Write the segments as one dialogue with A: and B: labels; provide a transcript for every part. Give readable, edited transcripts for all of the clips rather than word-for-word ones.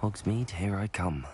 A: Hogsmeade, here I come.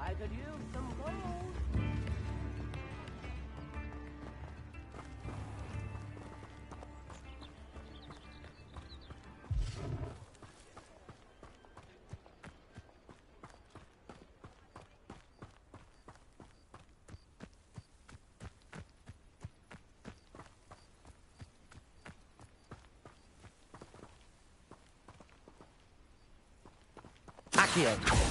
B: I could use some gold.
A: Accio.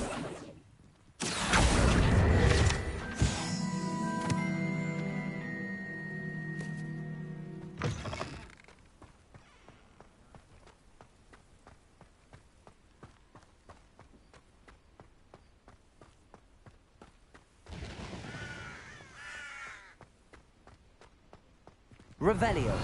A: Revelio.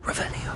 A: Revelio.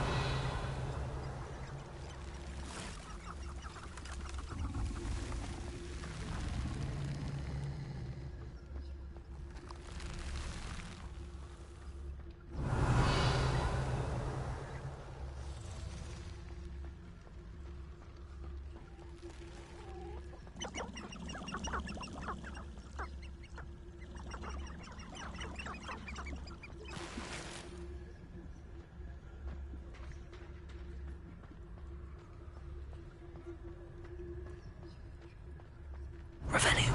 A: Revelio.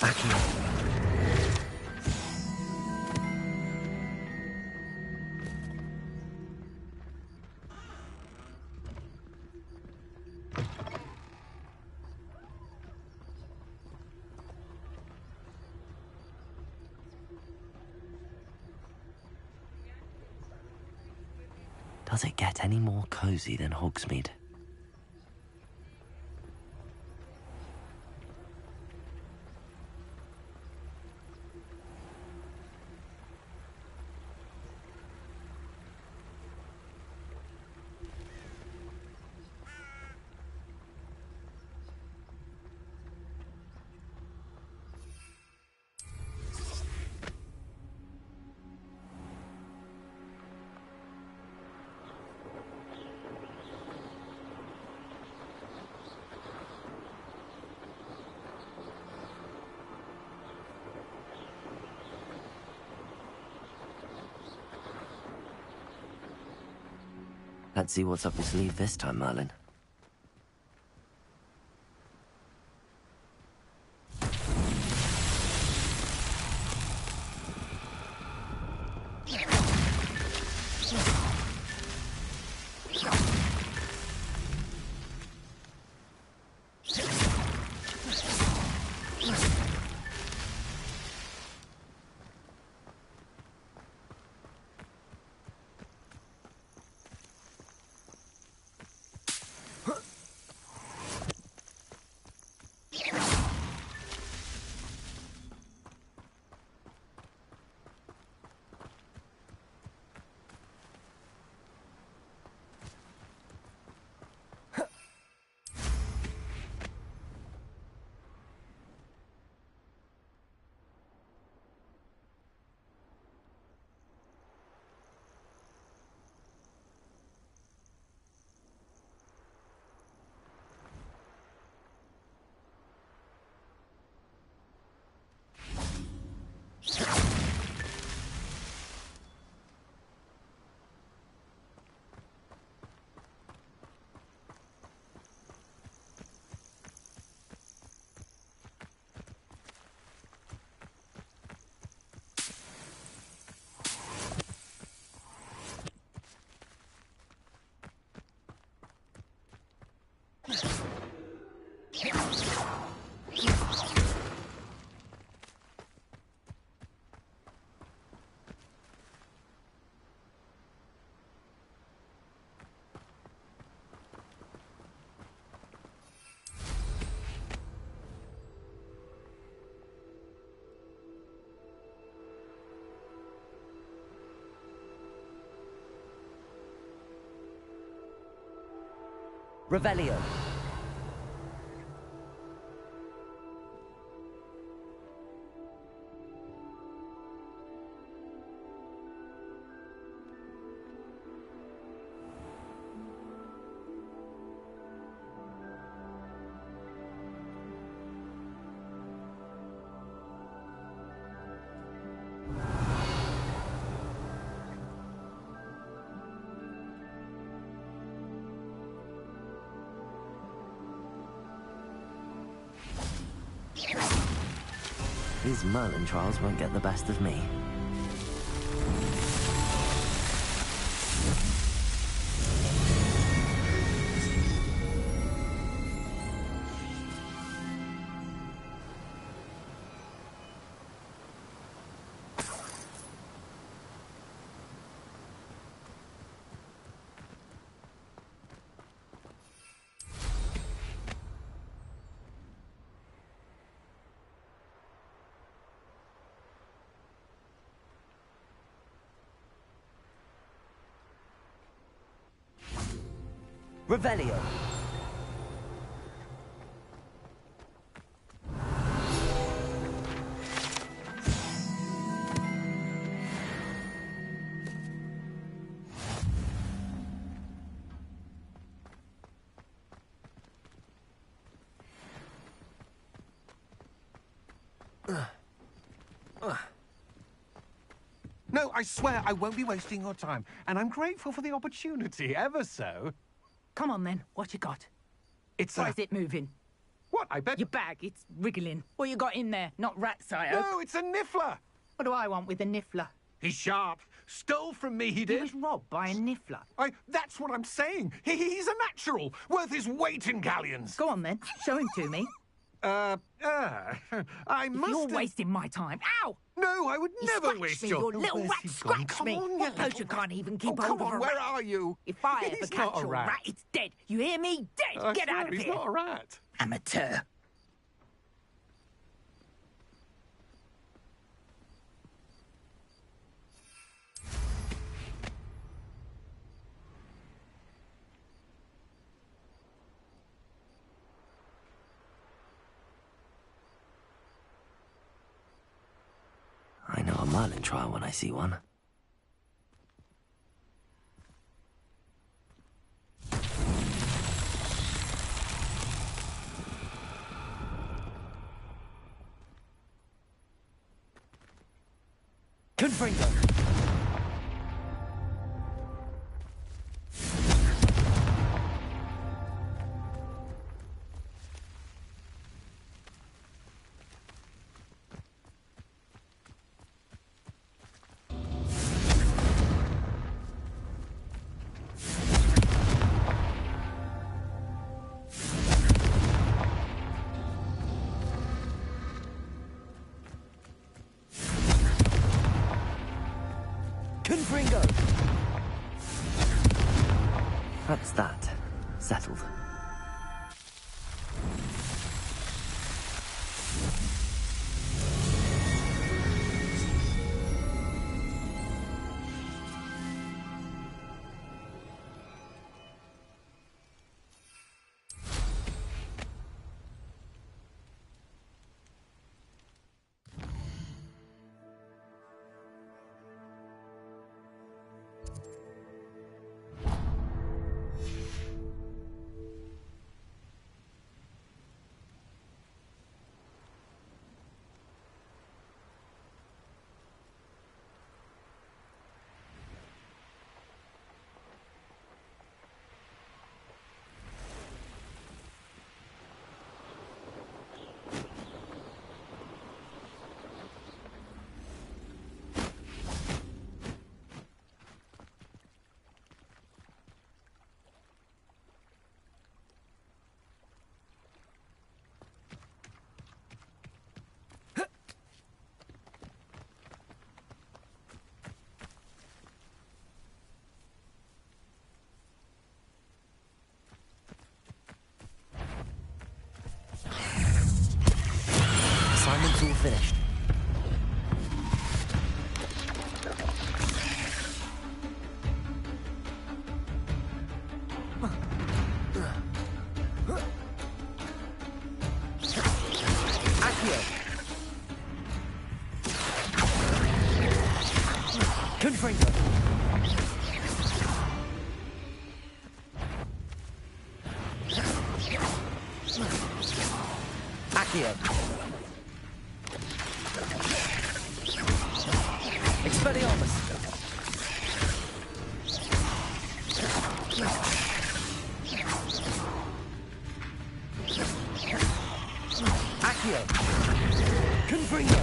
A: Accio. Does it get any more cozy than Hogsmeade? Let's see what's up your sleeve this time, Merlin. Revelio. These Merlin trials won't get the best of me. Revelio.
C: No, I swear I won't be wasting your time, and I'm grateful for the opportunity, ever so.
D: Come on, then. What you got?
C: It's
D: Why is it moving?
C: What, I bet...
D: Your bag, it's wriggling. What you got in there? Not rats, I hope.
C: No, it's a niffler!
D: What do I want with a niffler?
C: He's sharp. Stole from me, he
D: He
C: did.
D: was robbed by a niffler.
C: That's what I'm saying. He's a natural, worth his weight in galleons.
D: Go on, then. Show him to me.
C: I
D: If
C: must
D: you're
C: have...
D: wasting my time. Ow!
C: No, I would
D: You
C: never
D: scratched
C: waste
D: me,
C: your...
D: your little
C: where's
D: rat
C: he gone?
D: scratched
C: Come
D: me.
C: on,
D: What
C: you
D: poacher
C: little
D: can't even keep
C: Oh, come
D: hold of
C: on,
D: a
C: where
D: rat?
C: are you?
D: If I ever
C: He's
D: catch
C: not a
D: your
C: rat.
D: rat, it's dead. You hear me? Dead.
C: I
D: Get
C: swear
D: out of
C: he's
D: here.
C: not a rat.
D: Amateur.
A: I know a Merlin trial when I see one. Confringo! Confringo! That's that. Settled. Assignment's all finished. Accio. Confringo. Accio. Expelliarmus. Accio. Confringo.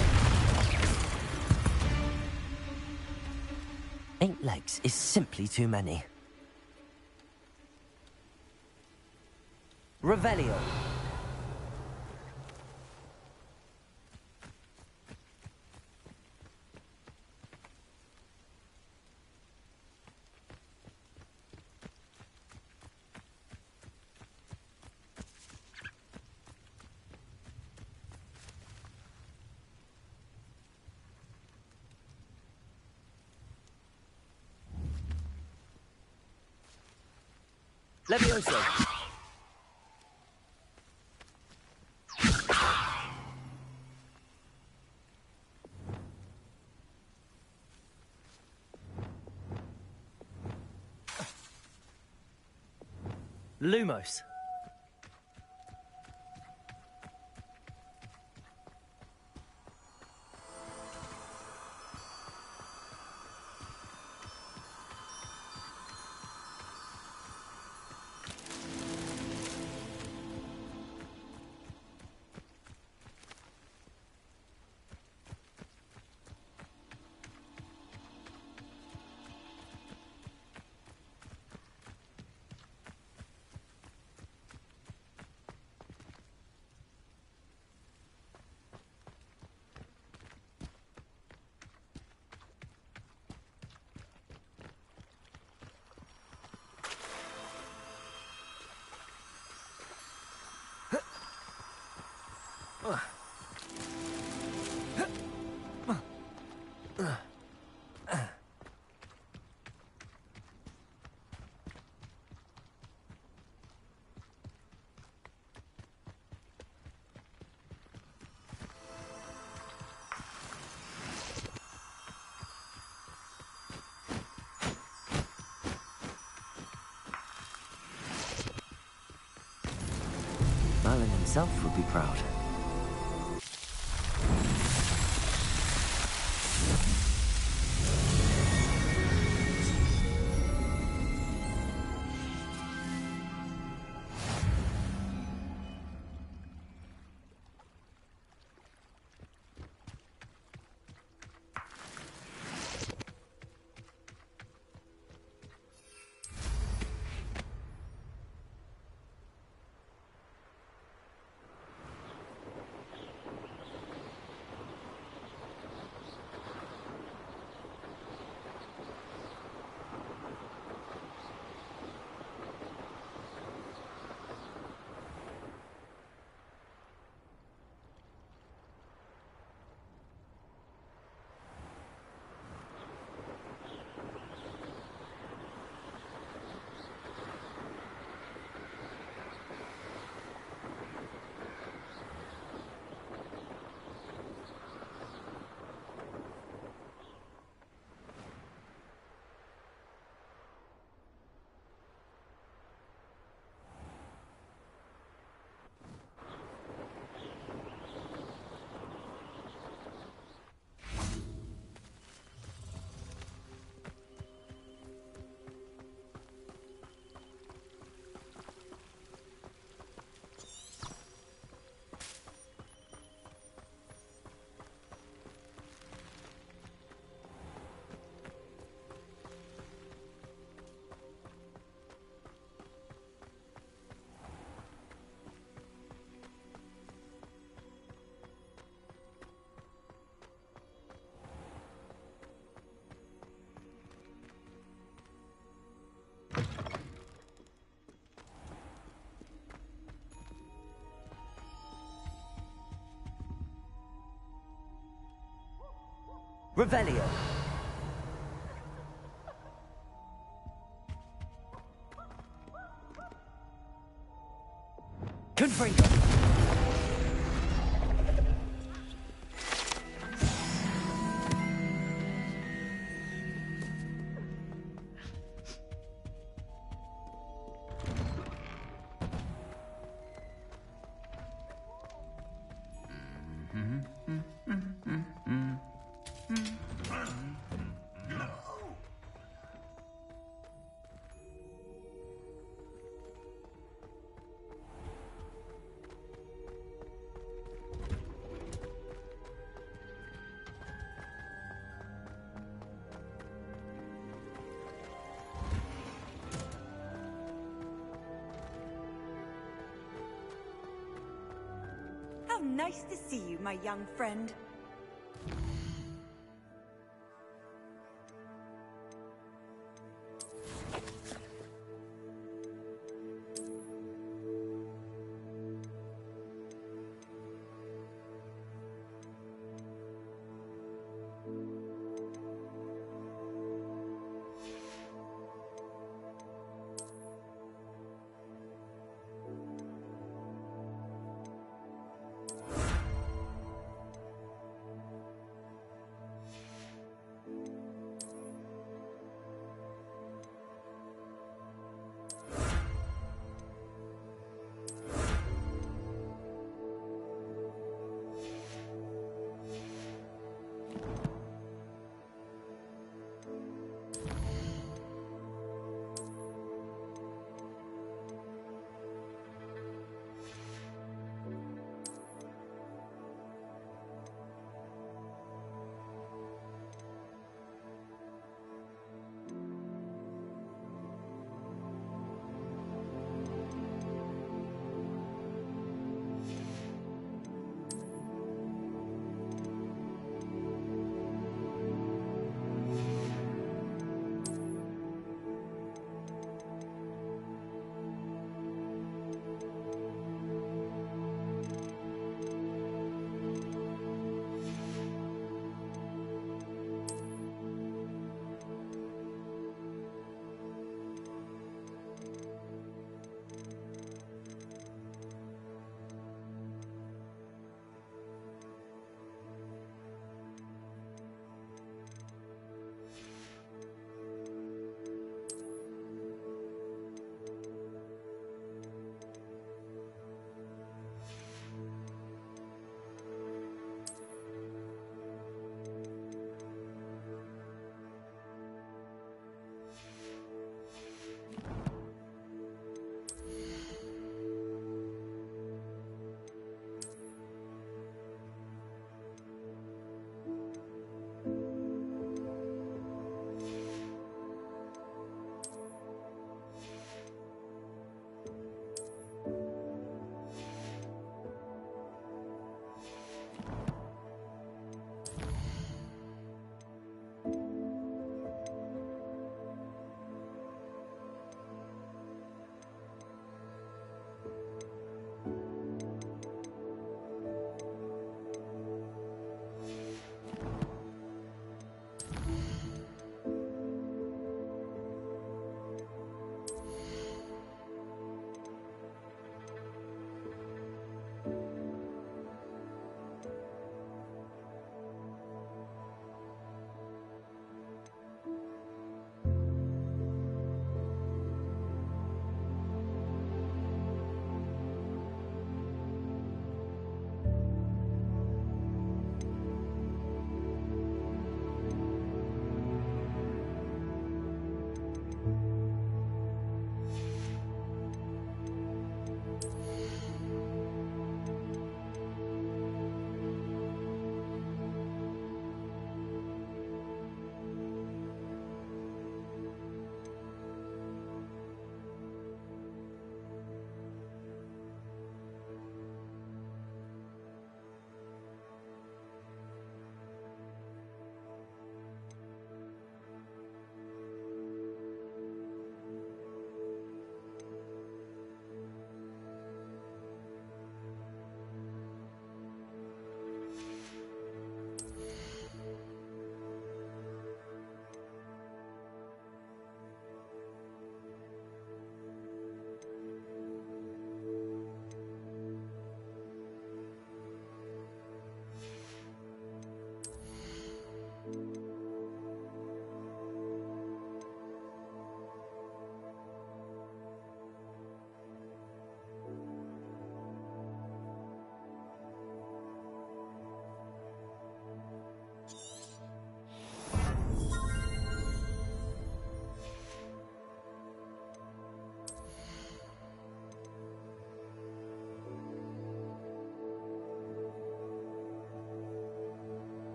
A: 8 legs is simply too many. Revelio. Levioso. Lumos. himself would be proud.
B: Revelio. Confringo.
E: How nice to see you, my young friend.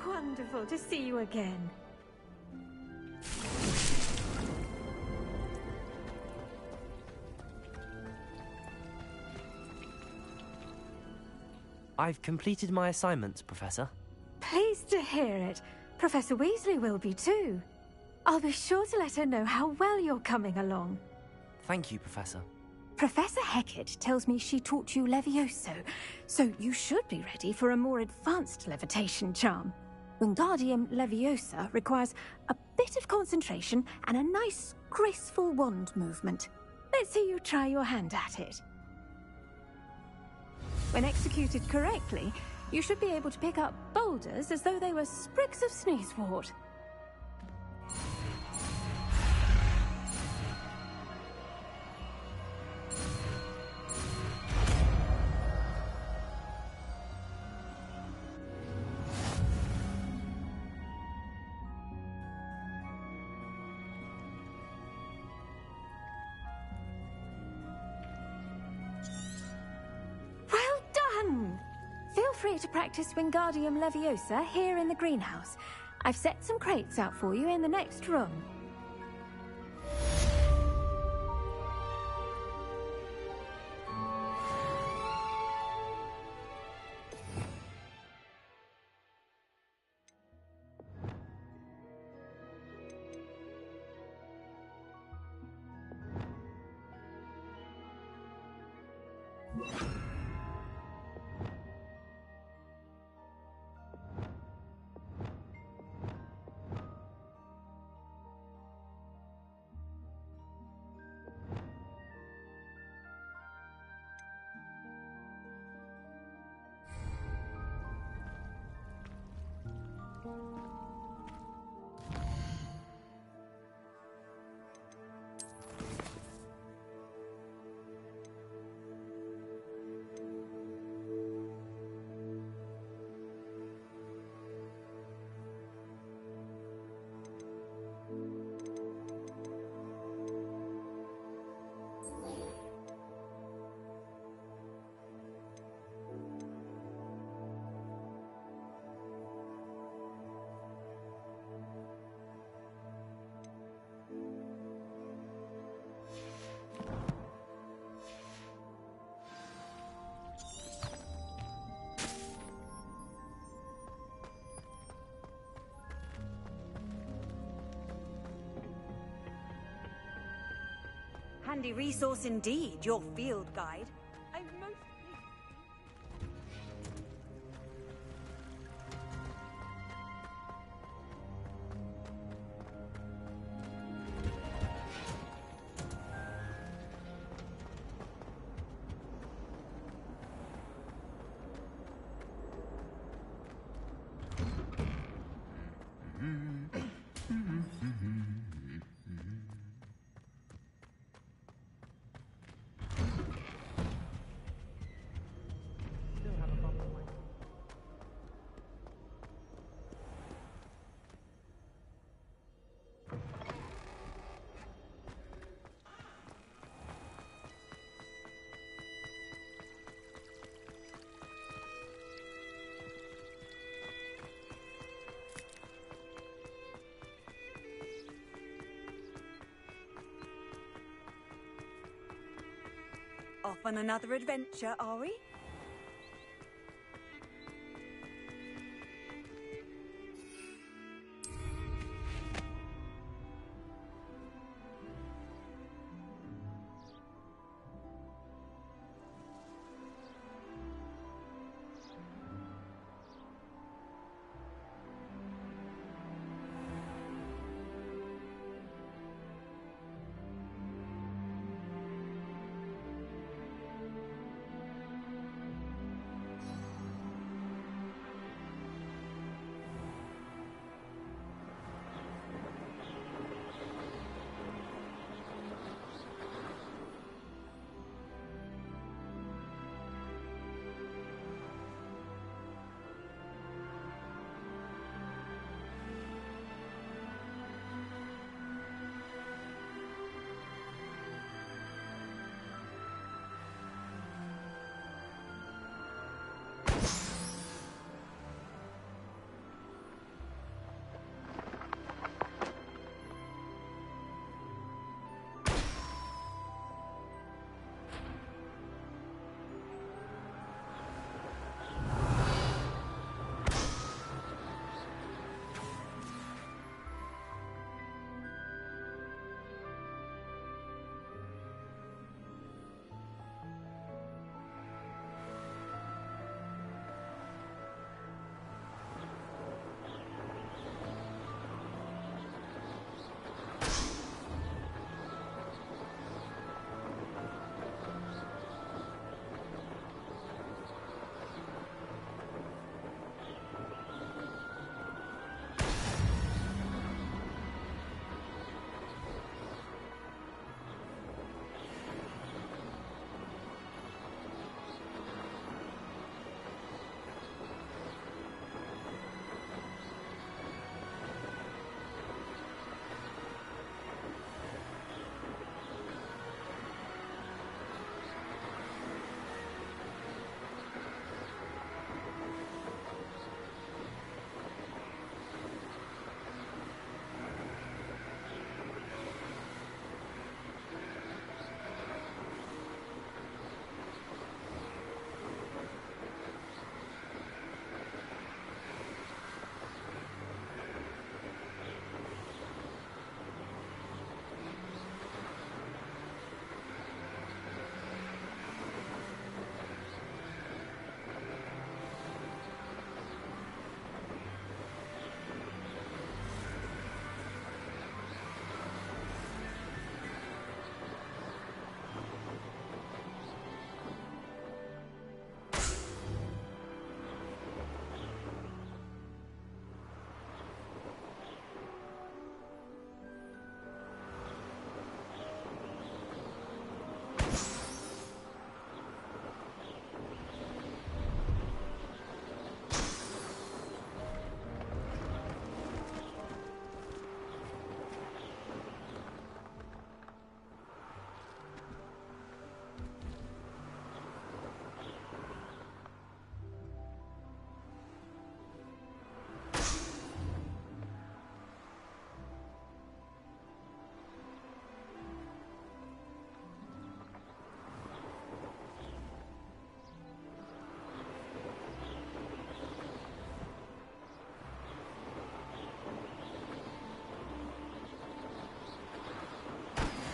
F: wonderful to see you again.
G: I've completed my assignments, Professor.
F: Pleased to hear it. Professor Weasley will be too. I'll be sure to let her know how well you're coming along.
G: Thank you, Professor.
F: Professor Hecat tells me she taught you Levioso, so you should be ready for a more advanced levitation charm. Wingardium Leviosa requires a bit of concentration and a nice, graceful wand movement. Let's see you try your hand at it. When executed correctly, you should be able to pick up boulders as though they were sprigs of sneezewort. Feel free to practice Wingardium Leviosa here in the greenhouse. I've set some crates out for you in the next room.
E: Handy resource indeed, your field guide. I'm most off on another adventure, are we?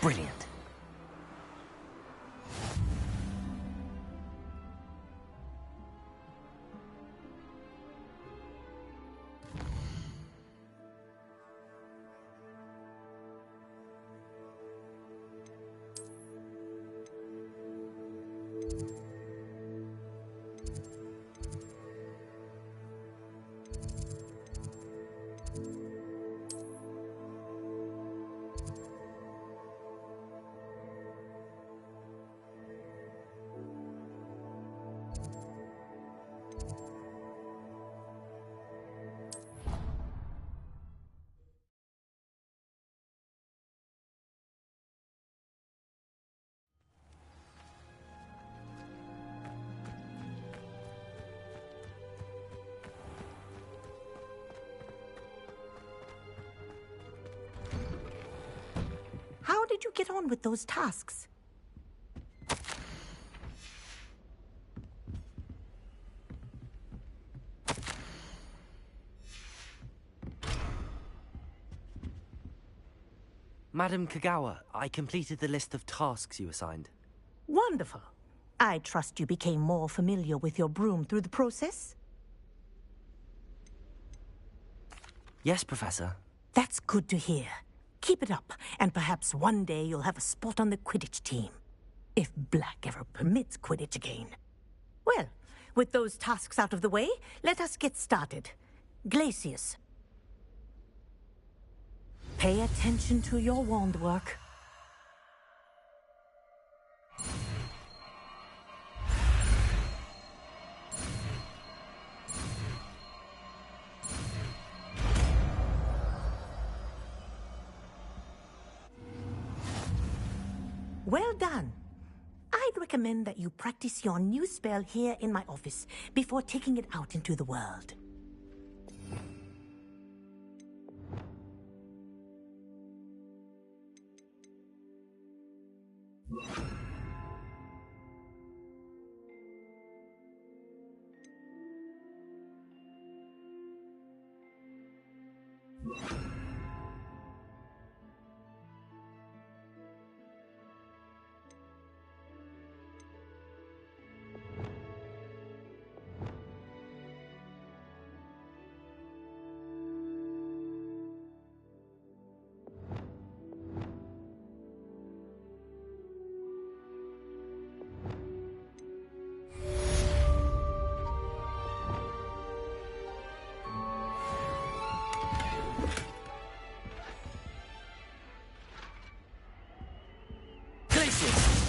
G: Brilliant.
H: How did you get on with those tasks?
G: Madam Kagawa, I completed the list of tasks you assigned.
H: Wonderful. I trust you became more familiar with your broom through the process?
G: Yes, Professor.
H: That's good to hear. Keep it up, and perhaps one day you'll have a spot on the Quidditch team. If Black ever permits Quidditch again. Well, with those tasks out of the way, let us get started. Glacius. Pay attention to your wand work. Well done. I'd recommend that you practice your new spell here in my office before taking it out into the world.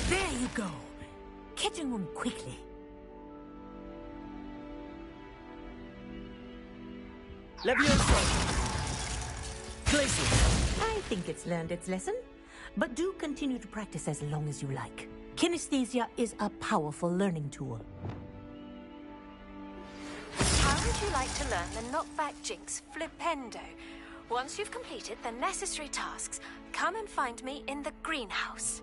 H: There you go. Catching on quickly.
G: Levioso! Glacius!
H: I think it's learned its lesson, but do continue to practice as long as you like. Kinesthesia is a powerful learning tool.
F: How would you like to learn the knockback jinx Flipendo? Once you've completed the necessary tasks, come and find me in the greenhouse.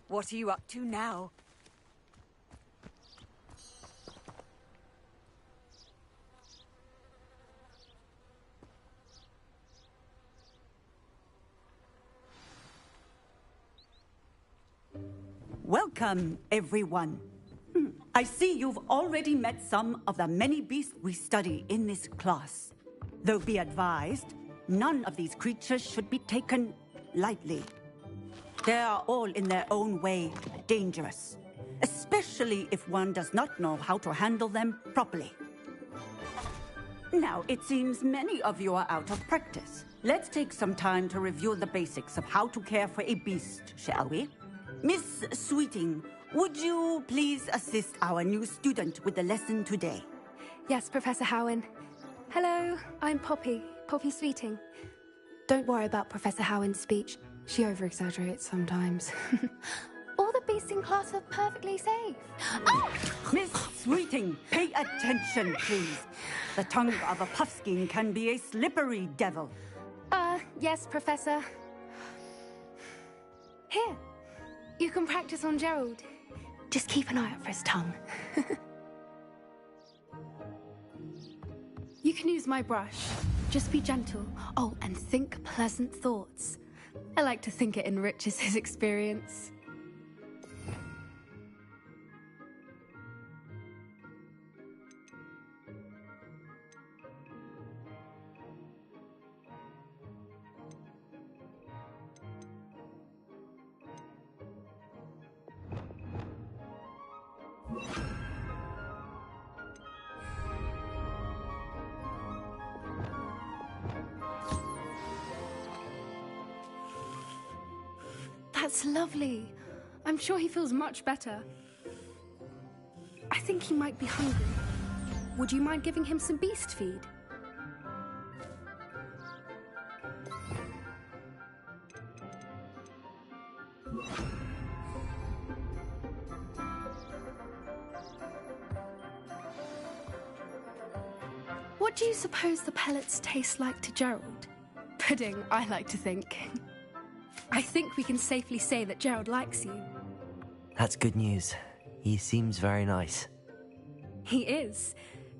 E: What are you up to now?
I: Welcome, everyone. I see you've already met some of the many beasts we study in this class. Though be advised, none of these creatures should be taken lightly. They are all in their own way dangerous, especially if one does not know how to handle them properly. Now, it seems many of you are out of practice. Let's take some time to review the basics of how to care for a beast, shall we? Miss Sweeting, would you please assist our new student with the lesson today?
J: Yes, Professor Howen. Hello, I'm Poppy Sweeting. Don't worry about Professor Howen's speech. She over-exaggerates sometimes. All the beasts in class are perfectly safe. Oh!
I: Miss Sweeting, pay attention, please. The tongue of a puffskein can be a slippery devil.
J: Yes, Professor. Here, you can practice on Gerald. Just keep an eye out for his tongue. You can use my brush. Just be gentle. Oh, and think pleasant thoughts. I like to think it enriches his experience. That's lovely. I'm sure he feels much better. I think he might be hungry. Would you mind giving him some beast feed? What do you suppose the pellets taste like to Gerald? Pudding, I like to think. I think we can safely say that Gerald likes you.
G: That's good news. He seems very nice.
J: He is.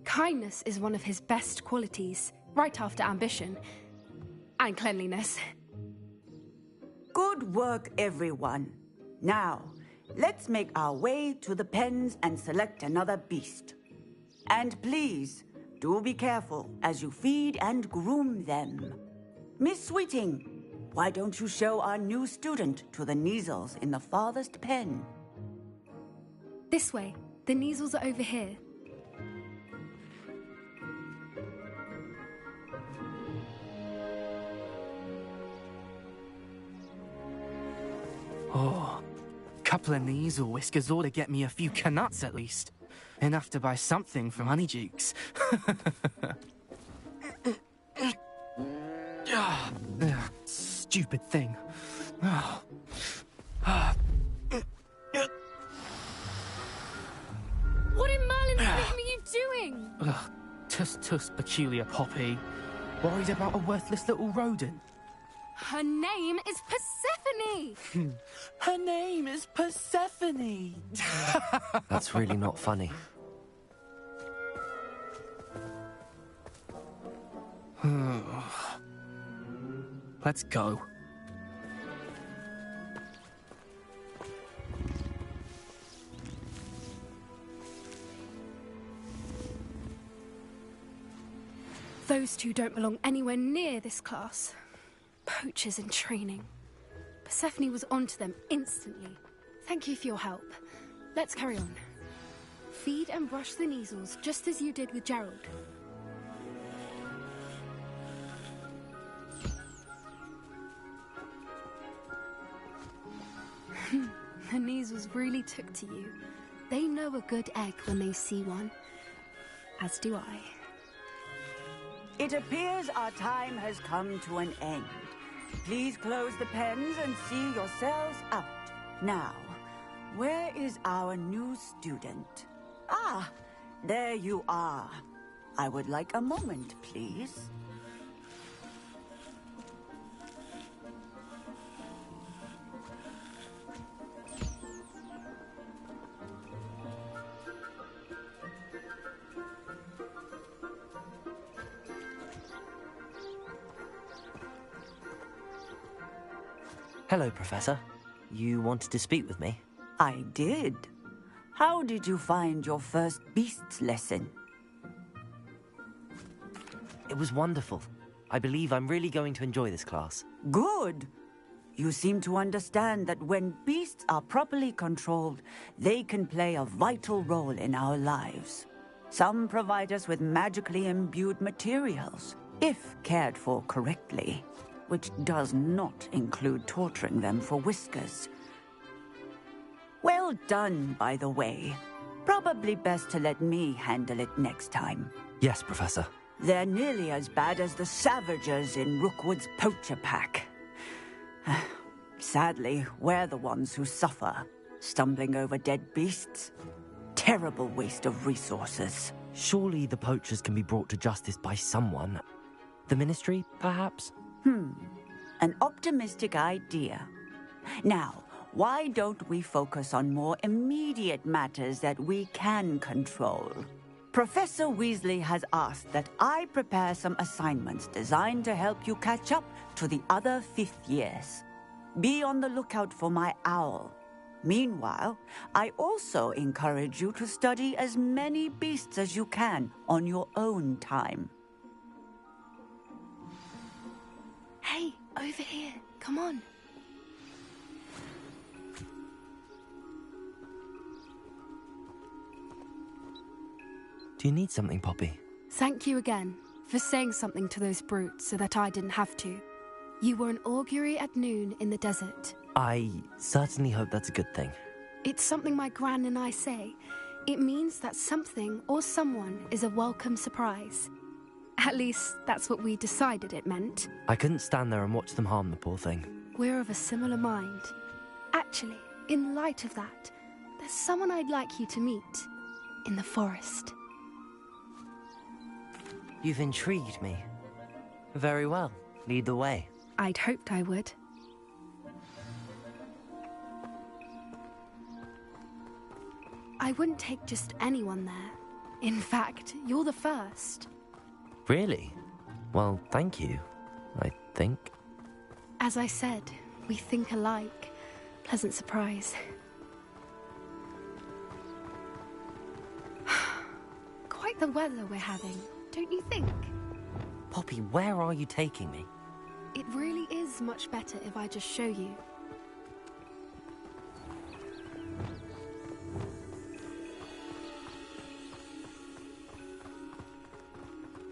J: Kindness is one of his best qualities, right after ambition. And cleanliness.
I: Good work, everyone. Now, let's make our way to the pens and select another beast. And please, do be careful as you feed and groom them. Miss Sweeting, why don't you show our new student to the Neasels in the farthest pen?
J: This way. The Neasels are over here.
K: Oh, couple of Neasel whiskers ought to get me a few canuts at least. Enough to buy something from Honeydukes. Stupid thing.
J: What in Merlin's name are you doing?
K: Tuss, peculiar Poppy. Worried about a worthless little rodent.
J: Her name is Persephone!
K: Her name is Persephone!
G: That's really not funny.
K: Let's go.
J: Those two don't belong anywhere near this class. Poachers in training. Persephone was onto them instantly. Thank you for your help. Let's carry on. Feed and brush the Neasels, just as you did with Gerald. The Neasels really took to you. They know a good egg when they see one. As do I.
I: It appears our time has come to an end. Please close the pens and see yourselves out. Now, where is our new student? Ah, there you are. I would like a moment, please.
G: Hello, Professor. You wanted to speak with me?
I: I did. How did you find your first beasts lesson?
G: It was wonderful. I believe I'm really going to enjoy this class.
I: Good. You seem to understand that when beasts are properly controlled, they can play a vital role in our lives. Some provide us with magically imbued materials, if cared for correctly, which does not include torturing them for whiskers. Well done, by the way. Probably best to let me handle it next time.
G: Yes, Professor.
I: They're nearly as bad as the Savagers in Rookwood's poacher pack. Sadly, we're the ones who suffer, stumbling over dead beasts. Terrible waste of resources.
G: Surely the poachers can be brought to justice by someone. The Ministry, perhaps?
I: An optimistic idea. Now, why don't we focus on more immediate matters that we can control? Professor Weasley has asked that I prepare some assignments designed to help you catch up to the other fifth years. Be on the lookout for my owl. Meanwhile, I also encourage you to study as many beasts as you can on your own time.
J: Hey, over here. Come on.
G: Do you need something, Poppy?
J: Thank you again for saying something to those brutes so that I didn't have to. You were an augury at noon in the desert.
G: I certainly hope that's a good thing.
J: It's something my gran and I say. It means that something or someone is a welcome surprise. At least, that's what we decided it meant.
G: I couldn't stand there and watch them harm the poor thing.
J: We're of a similar mind. Actually, in light of that, there's someone I'd like you to meet. In the forest.
G: You've intrigued me. Very well. Lead the way.
J: I'd hoped I would. I wouldn't take just anyone there. In fact, you're the first.
G: Really? Well, thank you, I think.
J: As I said, we think alike. Pleasant surprise. Quite the weather we're having, don't you think?
G: Poppy, where are you taking me?
J: It really is much better if I just show you.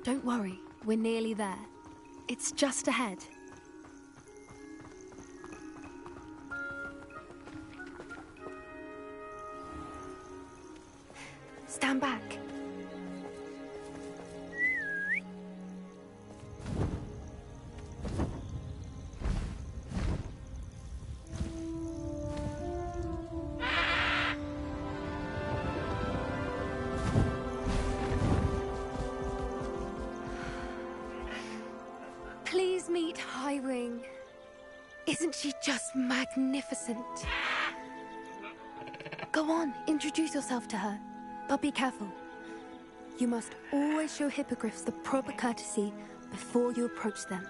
J: Don't worry, we're nearly there. It's just ahead. Stand back. Please meet Highwing. Isn't she just magnificent? Go on, introduce yourself to her. But be careful. You must always show hippogriffs the proper courtesy before you approach them.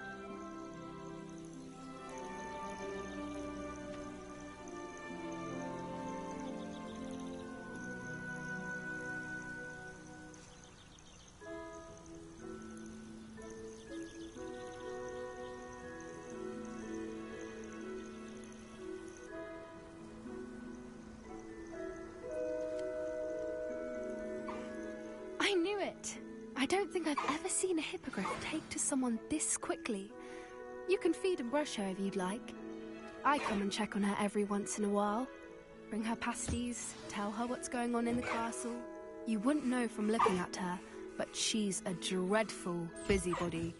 J: I knew it! I don't think I've ever seen a hippogriff take to someone this quickly. You can feed and brush her if you'd like. I come and check on her every once in a while. Bring her pasties, tell her what's going on in the castle. You wouldn't know from looking at her, but she's a dreadful busybody.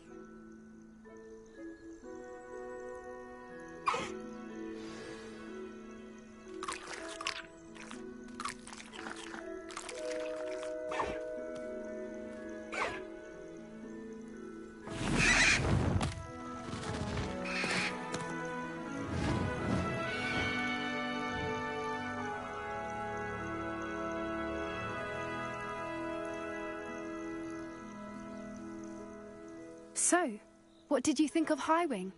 J: So, what did you think of Highwing?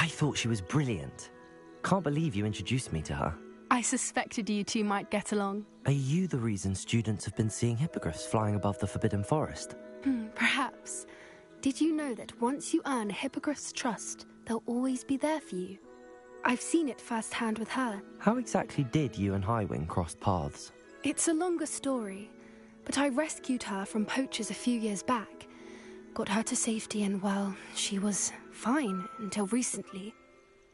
G: I thought she was brilliant. Can't believe you introduced me to her.
J: I suspected you two might get along.
G: Are you the reason students have been seeing hippogriffs flying above the Forbidden Forest?
J: Perhaps. Did you know that once you earn a hippogriff's trust, they'll always be there for you? I've seen it firsthand with her.
G: How exactly did you and Highwing cross paths?
J: It's a longer story, but I rescued her from poachers a few years back. Got her to safety and, well, she was fine until recently.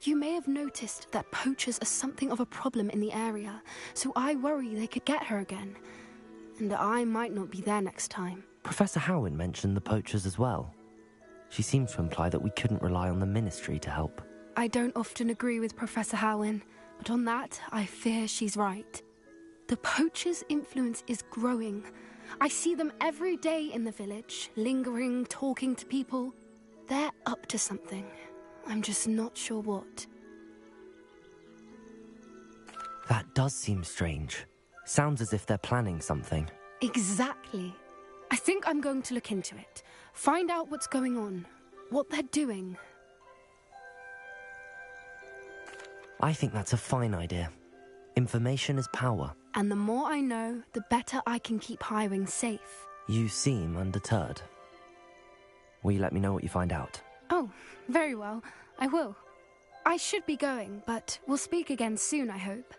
J: You may have noticed that poachers are something of a problem in the area, so I worry they could get her again. And I might not be there next time.
G: Professor Howin mentioned the poachers as well. She seemed to imply that we couldn't rely on the Ministry to help.
J: I don't often agree with Professor Howin, but on that, I fear she's right. The poachers' influence is growing. I see them every day in the village, lingering, talking to people. They're up to something. I'm just not sure what.
G: That does seem strange. Sounds as if they're planning something.
J: Exactly. I think I'm going to look into it. Find out what's going on. What they're doing.
G: I think that's a fine idea. Information is power.
J: And the more I know, the better I can keep Highwing safe.
G: You seem undeterred. Will you let me know what you find out?
J: Oh, very well. I will. I should be going, but we'll speak again soon, I hope.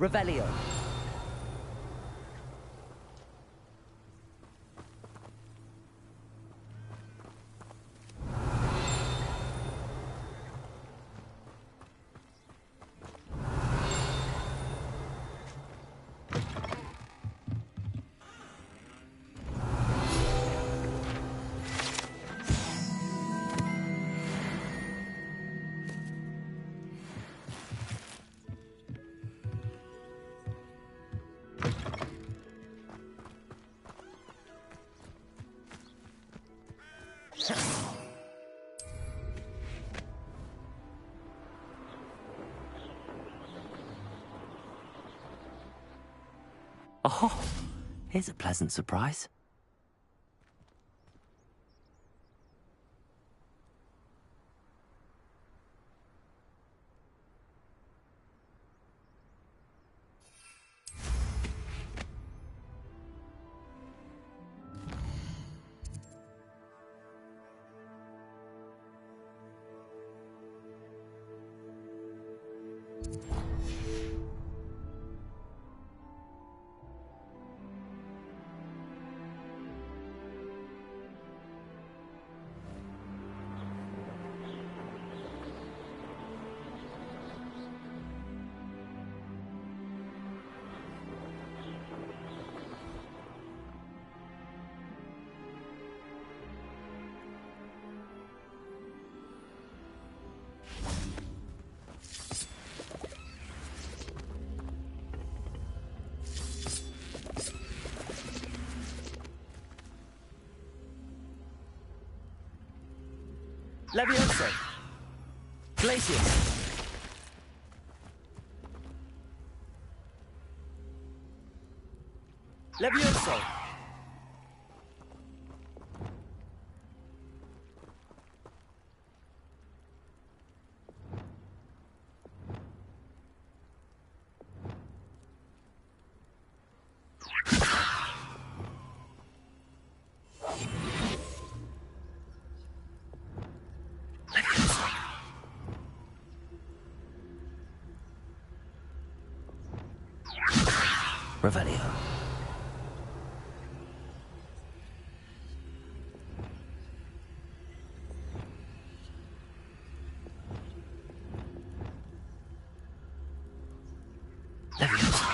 A: Revelio.
G: Oh, here's a pleasant surprise.
A: Levioso! Glacius! Levioso! Revelio. Levioso.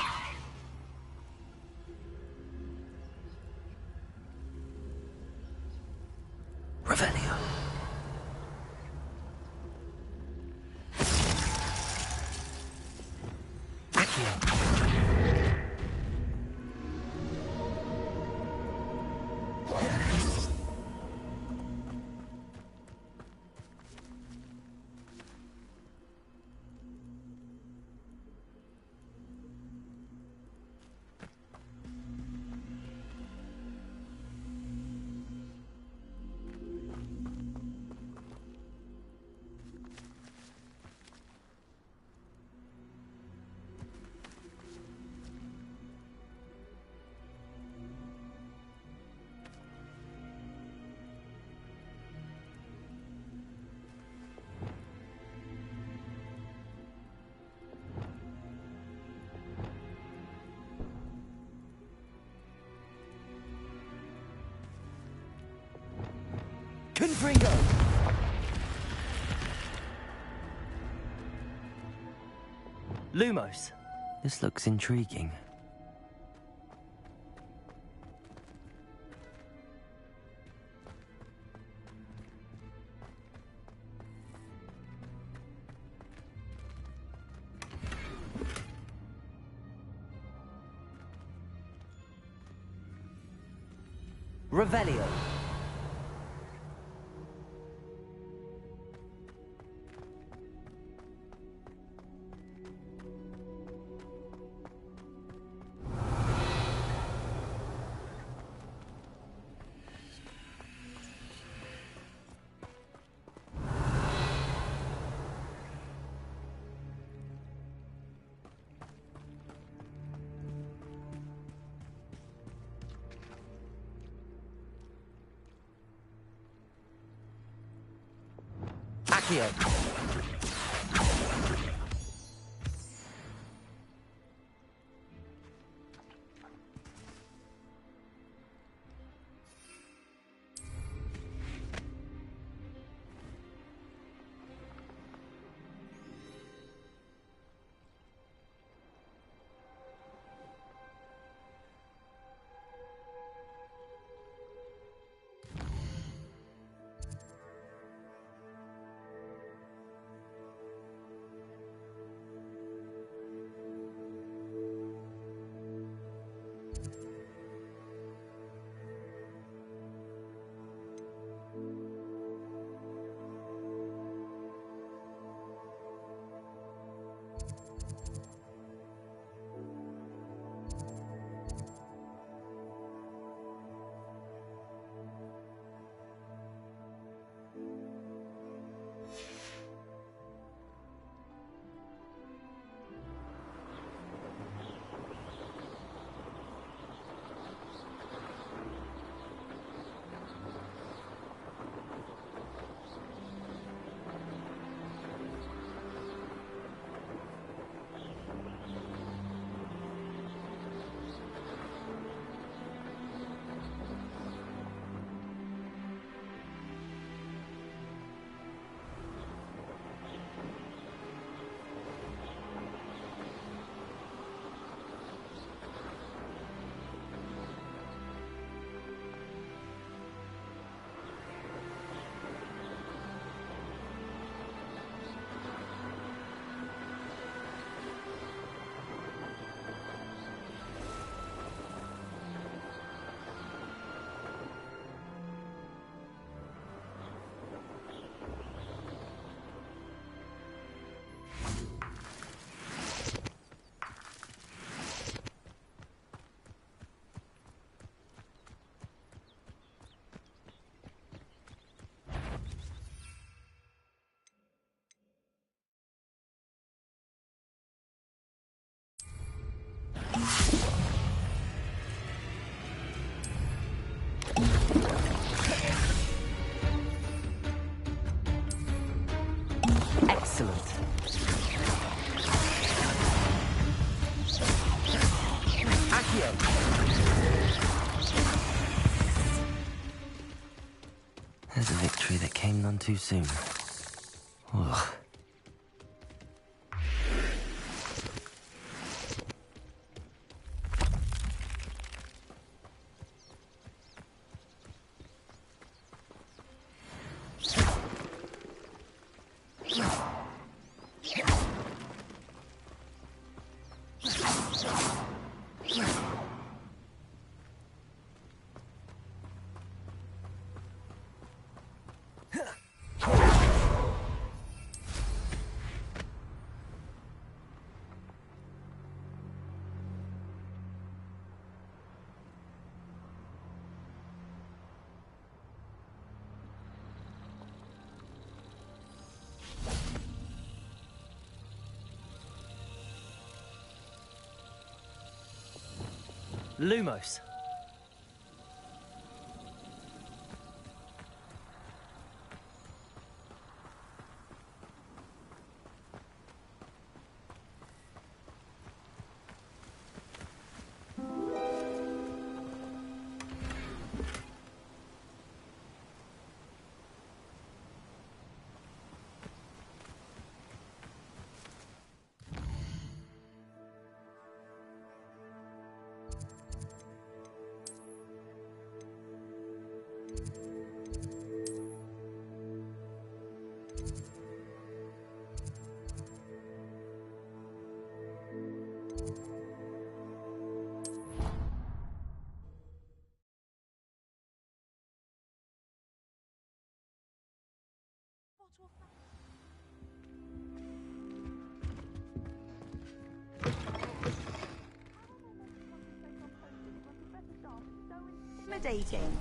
A: Revelio. Accio. Confringo! Lumos. This looks intriguing. Revelio. Accio.
G: There's a victory that came none too soon. Ugh. Lumos.
H: Intimidating.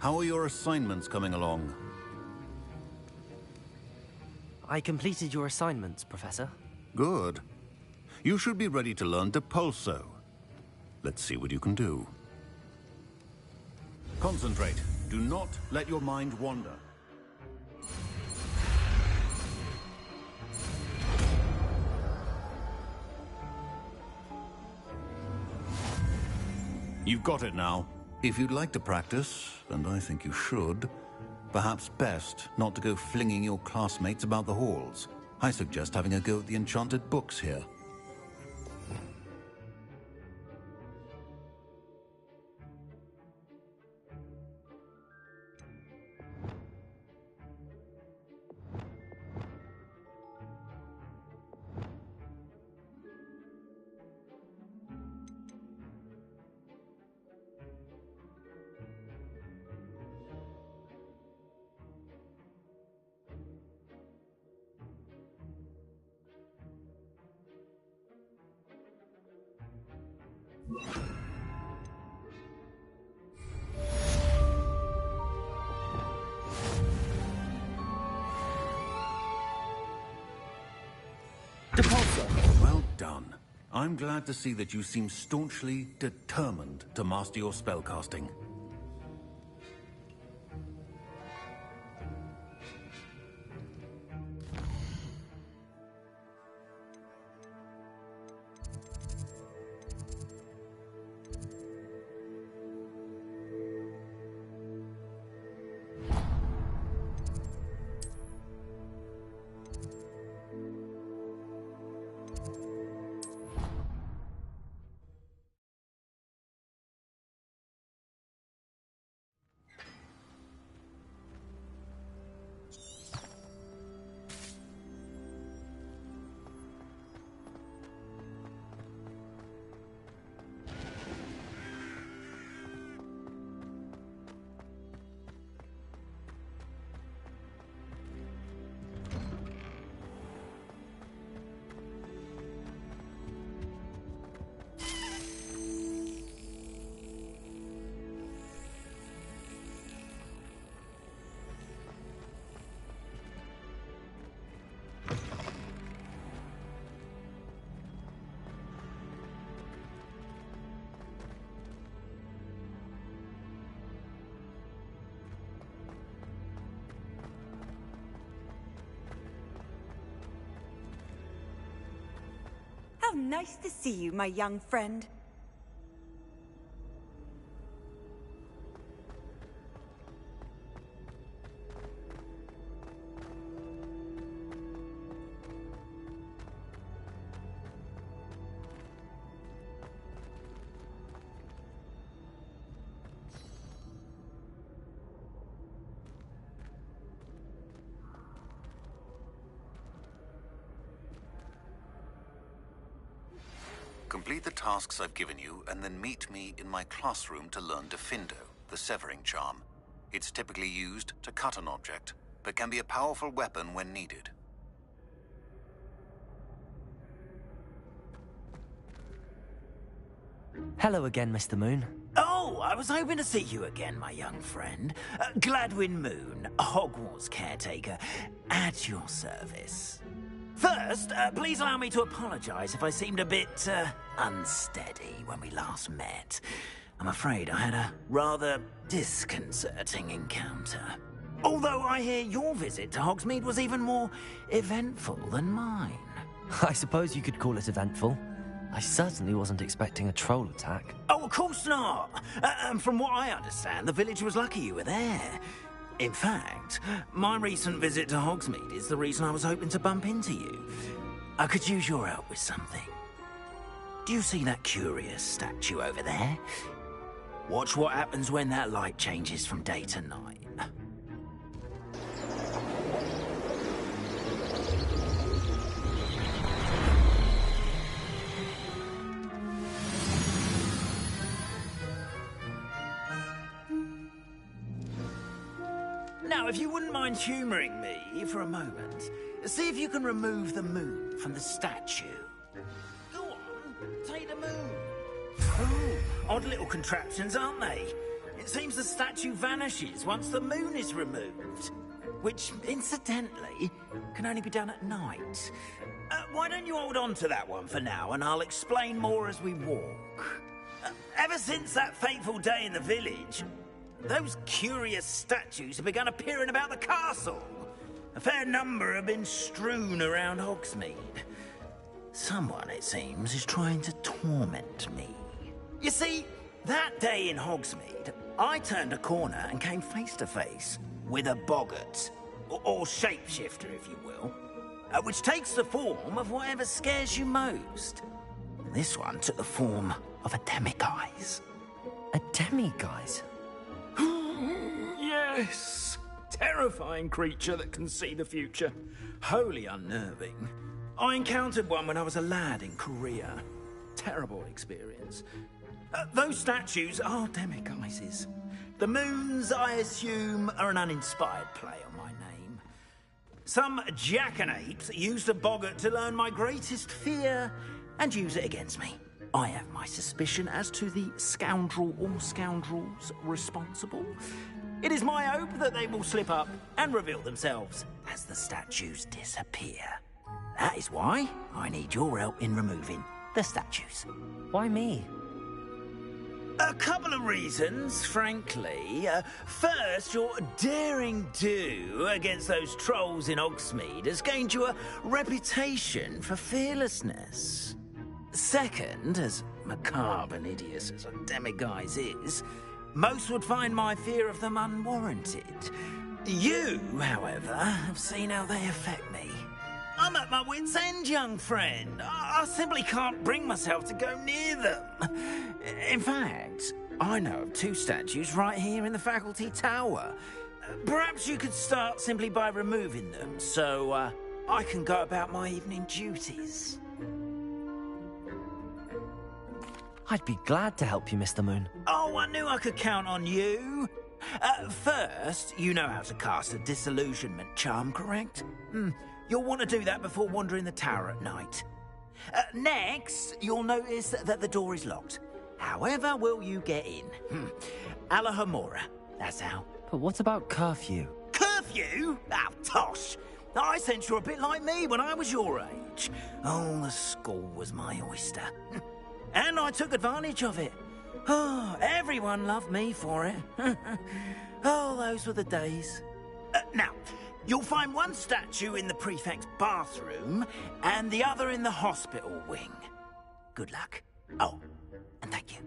L: How are your assignments coming along?
G: I completed your assignments, Professor.
L: Good. You should be ready to learn Depulso. Let's see what you can do. Concentrate. Do not let your mind wander. You've got it now. If you'd like to practice, and I think you should, perhaps best not to go flinging your classmates about the halls. I suggest having a go at the enchanted books here. Well done. I'm glad to see that you seem staunchly determined to master your spellcasting.
E: How nice to see you, my young friend.
L: Complete the tasks I've given you, and then meet me in my classroom to learn Defindo, the severing charm. It's typically used to cut an object, but can be a powerful weapon when needed.
G: Hello again, Mr. Moon.
M: Oh, I was hoping to see you again, my young friend. Gladwin Moon, Hogwarts caretaker, at your service. First, please allow me to apologize if I seemed a bit, unsteady when we last met. I'm afraid I had a rather disconcerting encounter. Although I hear your visit to Hogsmeade was even more eventful than mine.
G: I suppose you could call it eventful. I certainly wasn't expecting a troll attack.
M: Oh, of course not! And from what I understand, the village was lucky you were there. In fact, my recent visit to Hogsmeade is the reason I was hoping to bump into you. I could use your help with something. Do you see that curious statue over there? Watch what happens when that light changes from day to night. Now, if you wouldn't mind humouring me for a moment, see if you can remove the moon from the statue. Go on, take the moon. Ooh, odd little contraptions, aren't they? It seems the statue vanishes once the moon is removed. Which, incidentally, can only be done at night. Why don't you hold on to that one for now, and I'll explain more as we walk. Ever since that fateful day in the village, those curious statues have begun appearing about the castle. A fair number have been strewn around Hogsmeade. Someone, it seems, is trying to torment me. You see, that day in Hogsmeade, I turned a corner and came face to face with a boggart, or shapeshifter, if you will, which takes the form of whatever scares you most. This one took the form of a demiguise.
G: A demiguise?
M: Yes! Terrifying creature that can see the future. Wholly unnerving. I encountered one when I was a lad in Korea. Terrible experience. Those statues are demiguises. The moons, I assume, are an uninspired play on my name. Some jackanapes used a boggart to learn my greatest fear and use it against me. I have my suspicion as to the scoundrel or scoundrels responsible. It is my hope that they will slip up and reveal themselves as the statues disappear. That is why I need your help in removing the statues.
G: Why me?
M: A couple of reasons, frankly. First, your daring do against those trolls in Hogsmeade has gained you a reputation for fearlessness. Second, as macabre and hideous as a demiguise is, most would find my fear of them unwarranted. You, however, have seen how they affect me. I'm at my wit's end, young friend. I simply can't bring myself to go near them. In fact, I know of two statues right here in the faculty tower. Perhaps you could start simply by removing them, so I can go about my evening duties.
G: I'd be glad to help you, Mr. Moon.
M: Oh, I knew I could count on you. First, you know how to cast a disillusionment charm, correct? You'll want to do that before wandering the tower at night. Next, you'll notice that the door is locked. However will you get in? Alahomora, that's how.
G: But what about curfew?
M: Curfew? Oh, tosh. I sense you're a bit like me when I was your age. Oh, the school was my oyster. And I took advantage of it. Oh, everyone loved me for it. Oh, those were the days. Now, you'll find one statue in the prefect's bathroom and the other in the hospital wing. Good luck. Oh, and thank you.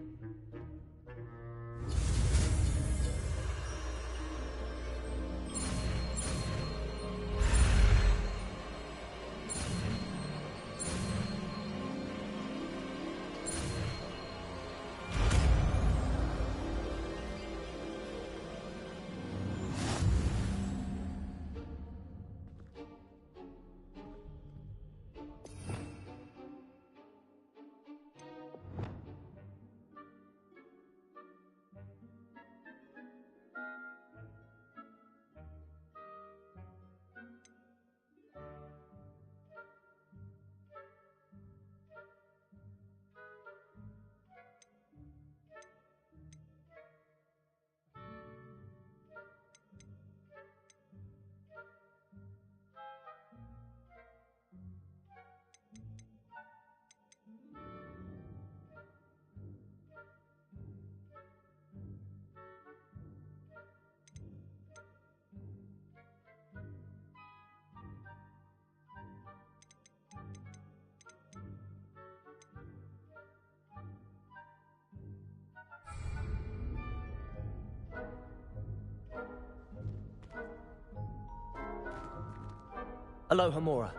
G: Aloha, Mora.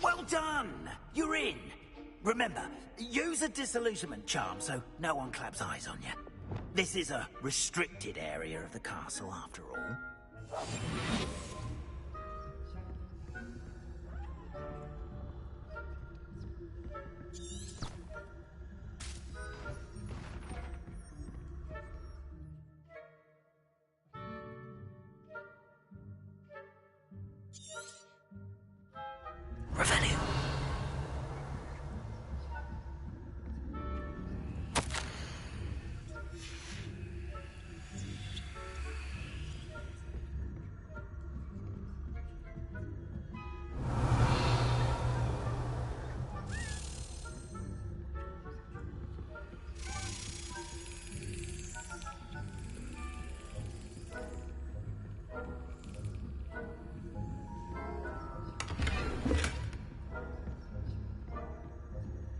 M: Well done! You're in. Remember, use a disillusionment charm so no one claps eyes on you. This is a restricted area of the castle, after all.
G: Revelio.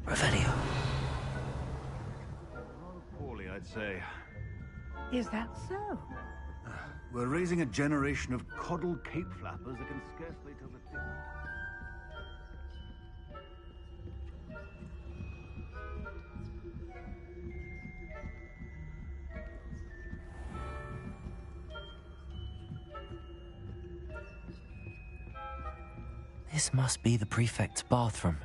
G: Revelio.
C: Poorly, I'd say.
B: Is that so?
C: We're raising a generation of coddled cape flappers that can scarcely tell the difference.
G: This must be the prefect's bathroom.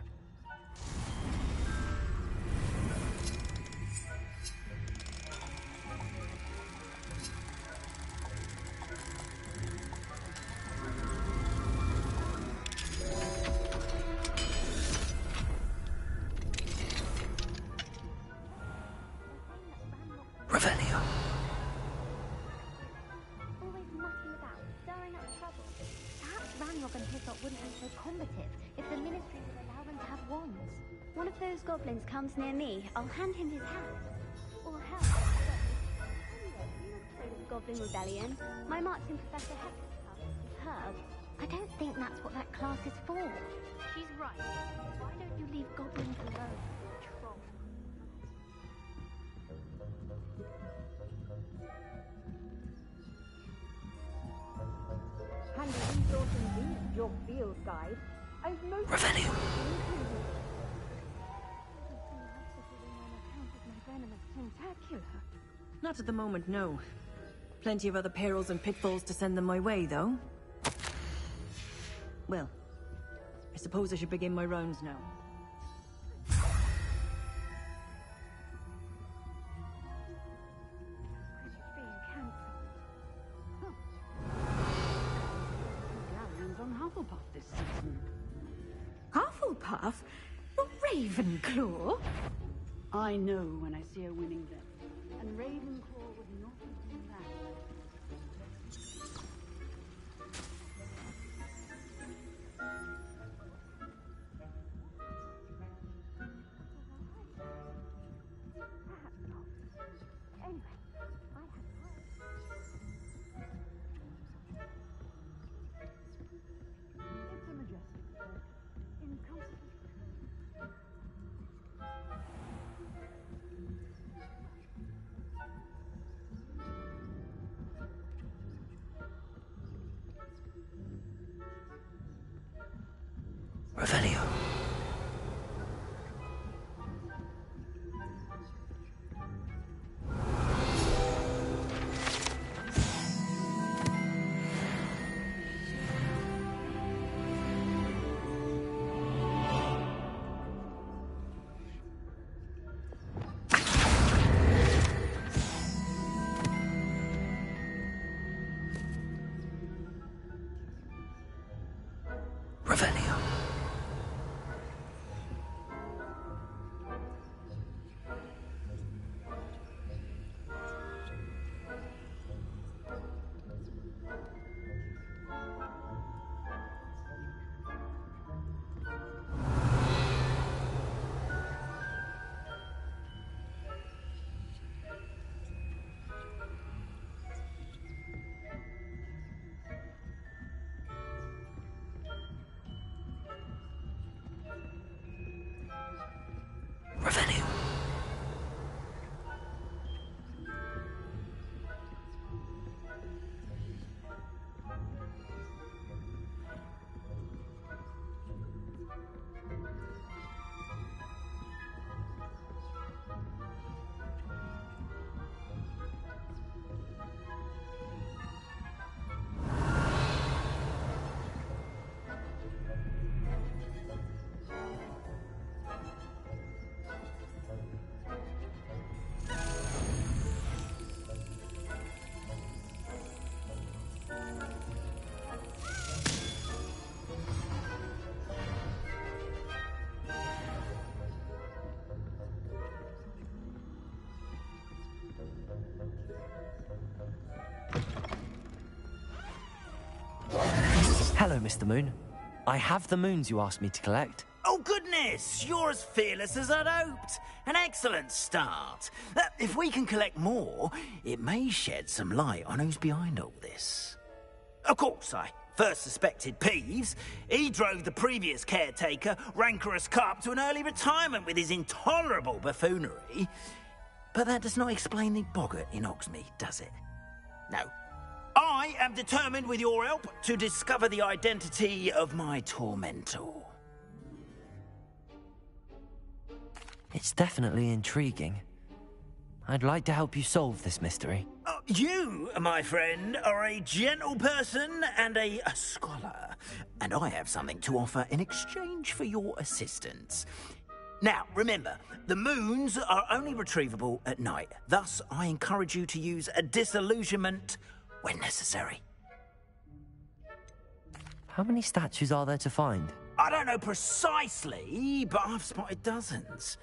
G: Revelio.
N: Always mucking about, stirring up trouble. Perhaps Ranrock and Hickok wouldn't be so combative if the Ministry would allow them to have wands. One of those goblins comes near me, I'll hand him his hat. Or help. Anyway, you must afraid of Goblin Rebellion. My marching Professor Hector's class is superb. I don't think that's what that class is for. She's right. Why don't you leave goblins alone? Troll.
E: Handy resource indeed, your field guide. I've most
G: Revelio.
O: Not at the moment, no. Plenty of other perils and pitfalls to send them my way, though. Well, I suppose I should begin my rounds now.
B: On Hufflepuff this season.
F: Hufflepuff? The Ravenclaw?
B: I know when I see a winning bet. And Ravenclaw would not do that.
N: Perhaps not. Anyway, I have
B: It's a majestic book. In
G: Revelio. Revelio. Revelio. Hello, Mr. Moon. I have the moons you asked me to collect.
M: Oh, goodness! You're as fearless as I'd hoped. An excellent start. If we can collect more, it may shed some light on who's behind all this. Of course, I first suspected Peeves. He drove the previous caretaker, Rancorous Carp, to an early retirement with his intolerable buffoonery. But that does not explain the boggart in Hogsmeade, does it? No. I am determined, with your help, to discover the identity of my tormentor.
G: It's definitely intriguing. I'd like to help you solve this mystery.
M: You, my friend, are a gentle person and a scholar. and I have something to offer in exchange for your assistance. Now, remember, the moons are only retrievable at night. Thus, I encourage you to use a disillusionment when necessary.
G: How many statues are there to find?
M: I don't know precisely, but I've spotted dozens.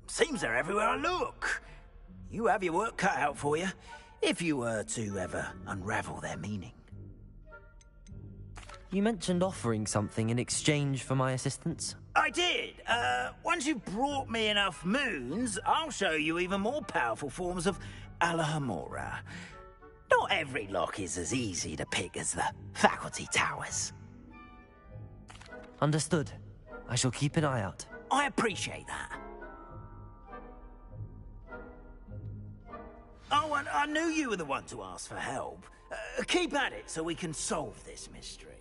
M: Seems they're everywhere I look. You have your work cut out for you, if you were to ever unravel their meaning.
G: You mentioned offering something in exchange for my assistance?
M: I did. Once you've brought me enough moons, I'll show you even more powerful forms of Alahamora. Not every lock is as easy to pick as the faculty towers.
G: Understood. I shall keep an eye out.
M: I appreciate that. Oh, and I knew you were the one to ask for help. Keep at it so we can solve this mystery.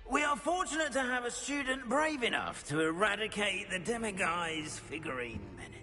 M: We are fortunate to have a student brave enough to eradicate the Demiguise figurine menace.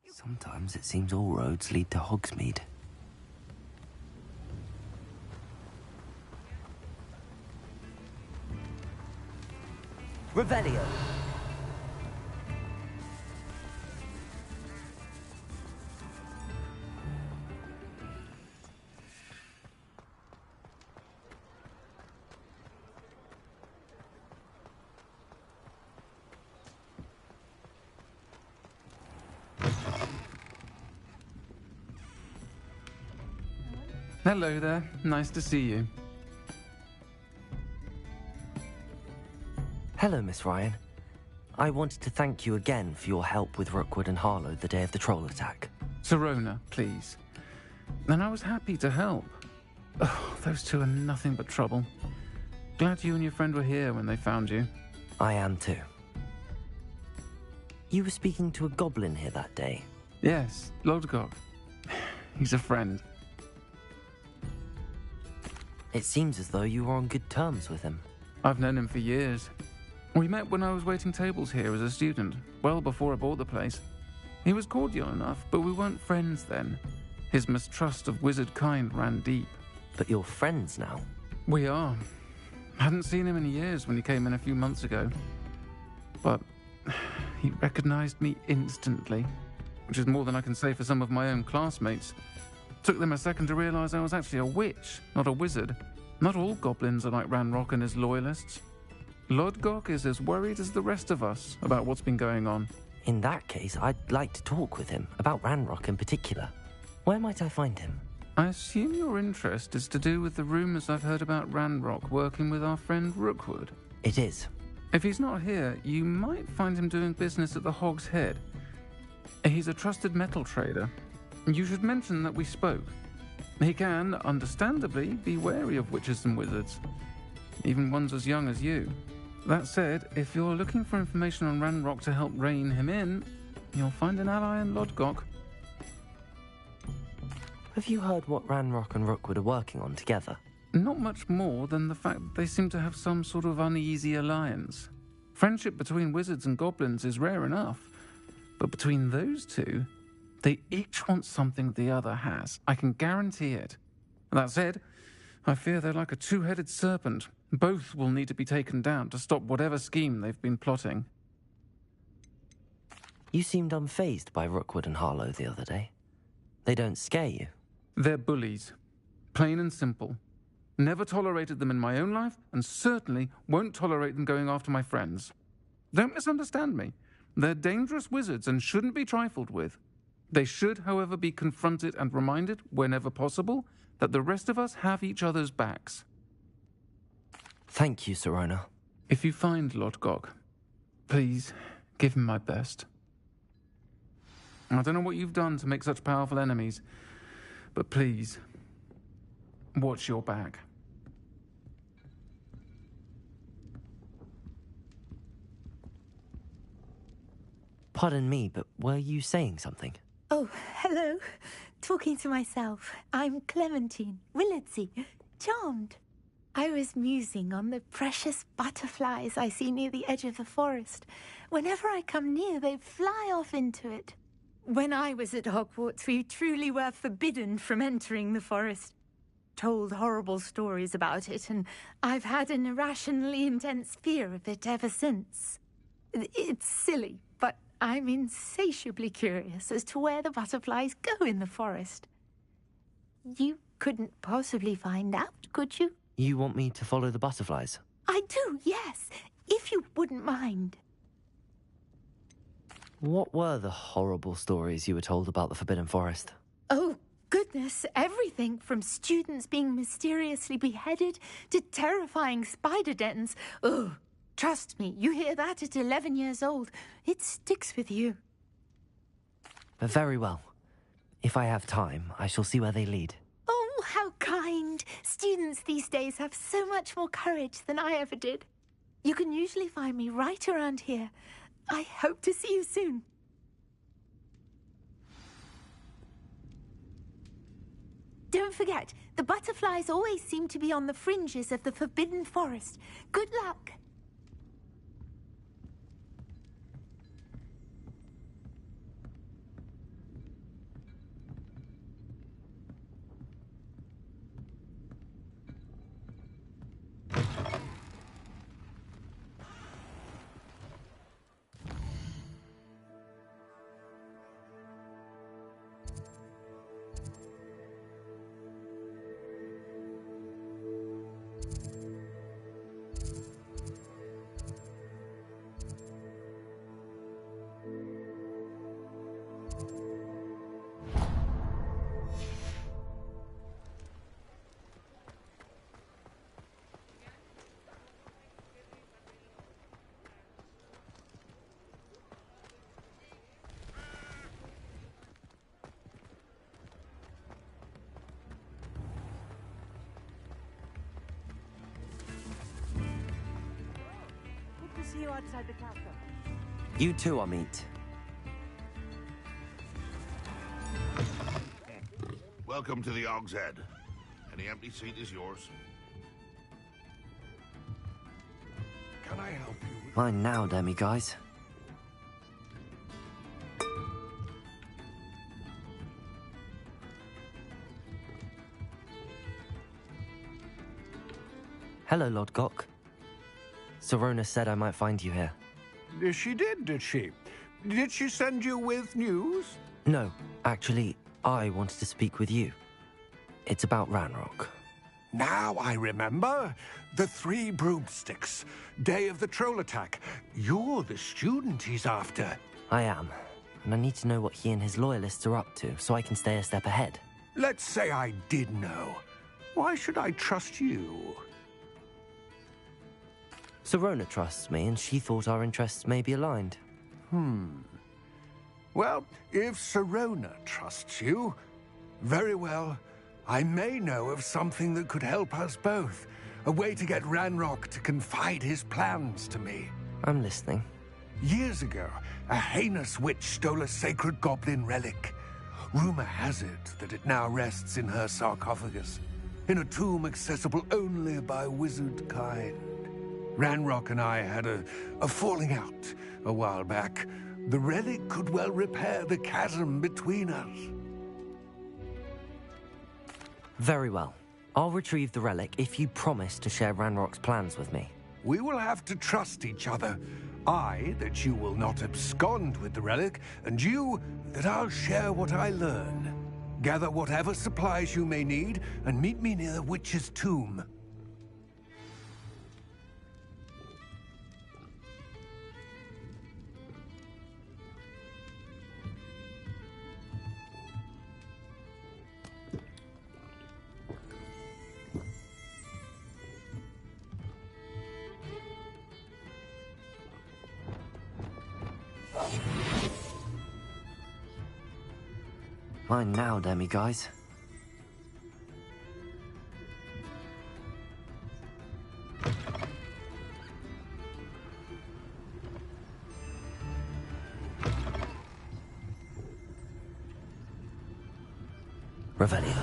G: Sometimes it seems all roads lead to Hogsmeade. Revelio!
P: Hello there. Nice to see you.
G: Hello, Miss Ryan. I wanted to thank you again for your help with Rookwood and Harlow the day of the troll attack.
P: Serona, please. And I was happy to help. Oh, those two are nothing but trouble. Glad you and your friend were here when they found you.
G: I am too. You were speaking to a goblin here that day?
P: Yes, Lodgok. He's a friend.
G: It seems as though you were on good terms with him.
P: I've known him for years. We met when I was waiting tables here as a student, well before I bought the place. He was cordial enough, but we weren't friends then. His mistrust of wizard kind ran deep.
G: But you're friends now?
P: We are. Hadn't seen him in years when he came in a few months ago. But he recognized me instantly, which is more than I can say for some of my own classmates. Took them a second to realize I was actually a witch, not a wizard. Not all goblins are like Ranrock and his loyalists. Lodgok is as worried as the rest of us about what's been going on.
G: In that case, I'd like to talk with him, about Ranrock in particular. Where might I find him?
P: I assume your interest is to do with the rumors I've heard about Ranrock working with our friend Rookwood.
G: It is.
P: If he's not here, you might find him doing business at the Hog's Head. He's a trusted metal trader. You should mention that we spoke. He can, understandably, be wary of witches and wizards, even ones as young as you. That said, if you're looking for information on Ranrock to help rein him in, you'll find an ally in Lodgok.
G: Have you heard what Ranrock and Rookwood are working on together?
P: Not much more than the fact that they seem to have some sort of uneasy alliance. Friendship between wizards and goblins is rare enough, but between those two, they each want something the other has. I can guarantee it. That said, I fear they're like a two-headed serpent. Both will need to be taken down to stop whatever scheme they've been plotting.
G: You seemed unfazed by Rookwood and Harlow the other day. They don't scare you?
P: They're bullies. Plain and simple. Never tolerated them in my own life, and certainly won't tolerate them going after my friends. Don't misunderstand me. They're dangerous wizards and shouldn't be trifled with. They should, however, be confronted and reminded, whenever possible, that the rest of us have each other's backs.
G: Thank you, Sirona.
P: If you find Lodgok, please give him my best. I don't know what you've done to make such powerful enemies, but please, watch your back.
G: Pardon me, but were you saying something?
Q: Oh, hello. Talking to myself. I'm Clementine Willardsey. Charmed. I was musing on the precious butterflies I see near the edge of the forest. Whenever I come near, they fly off into it. When I was at Hogwarts, we truly were forbidden from entering the forest. Told horrible stories about it, and I've had an irrationally intense fear of it ever since. It's silly, but I'm insatiably curious as to where the butterflies go in the forest. You couldn't possibly find out, could you?
G: You want me to follow the butterflies?
Q: I do, yes, if you wouldn't mind.
G: What were the horrible stories you were told about the Forbidden Forest?
Q: Oh, goodness, everything from students being mysteriously beheaded to terrifying spider dens. Ugh. Trust me, you hear that at 11 years old, it sticks with you.
G: Very well. If I have time, I shall see where they lead.
Q: Oh, how kind. Students these days have so much more courage than I ever did. You can usually find me right around here. I hope to see you soon. Don't forget, the butterflies always seem to be on the fringes of the Forbidden Forest. Good luck.
I: See you outside the castle.
G: You too, Amit.
R: Welcome to the Hog's Head. Any empty seat is yours. can I help you?
G: Mine now, demi-guys. Hello, Lodgok. Sorona said I might find you here.
R: She did she? Did she send you with news?
G: No, actually, I wanted to speak with you. It's about Ranrock.
R: Now I remember. The 3 broomsticks. Day of the troll attack. You're the student he's after.
G: I am, and I need to know what he and his loyalists are up to, so I can stay a step ahead.
R: Let's say I did know. Why should I trust you?
G: Sorona trusts me, and she thought our interests may be aligned.
R: Well, if Sorona trusts you, very well. I may know of something that could help us both. A way to get Ranrock to confide his plans to me.
G: I'm listening.
R: Years ago, a heinous witch stole a sacred goblin relic. Rumor has it that it now rests in her sarcophagus, in a tomb accessible only by wizard kind. Ranrock and I had a falling out a while back. The relic could well repair the chasm between us.
G: Very well. I'll retrieve the relic if you promise to share Ranrock's plans with me.
R: We will have to trust each other. I, that you will not abscond with the relic, and you, that I'll share what I learn. Gather whatever supplies you may need, and meet me near the witch's tomb.
G: Mine now, demi-guys. Revelio.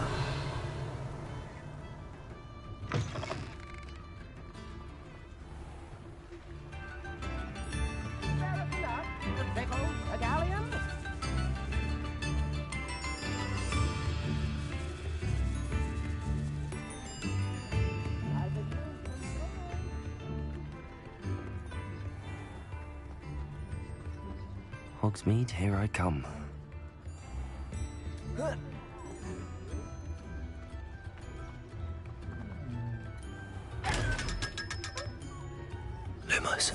G: Hogsmeade, here I come. Lumos.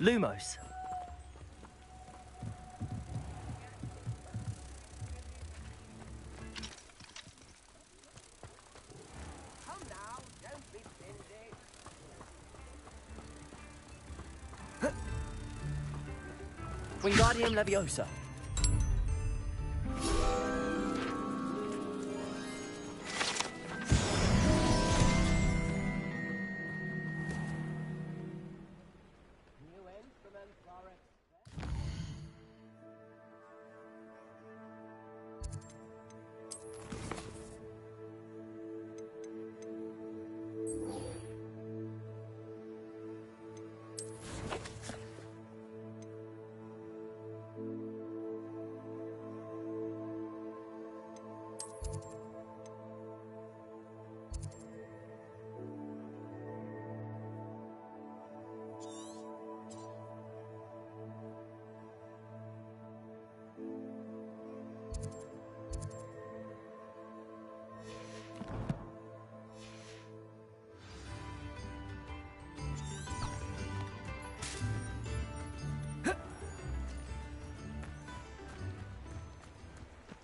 G: Lumos.
A: Wingardium Leviosa.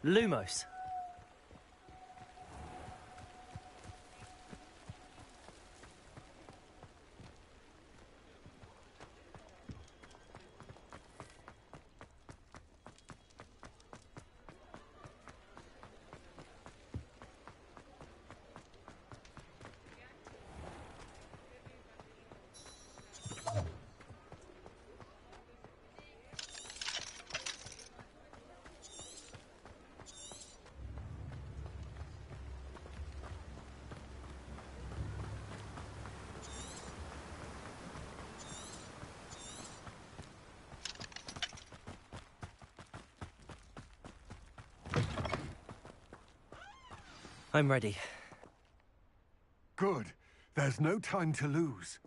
G: Lumos. I'm ready.
R: Good. There's no time to lose.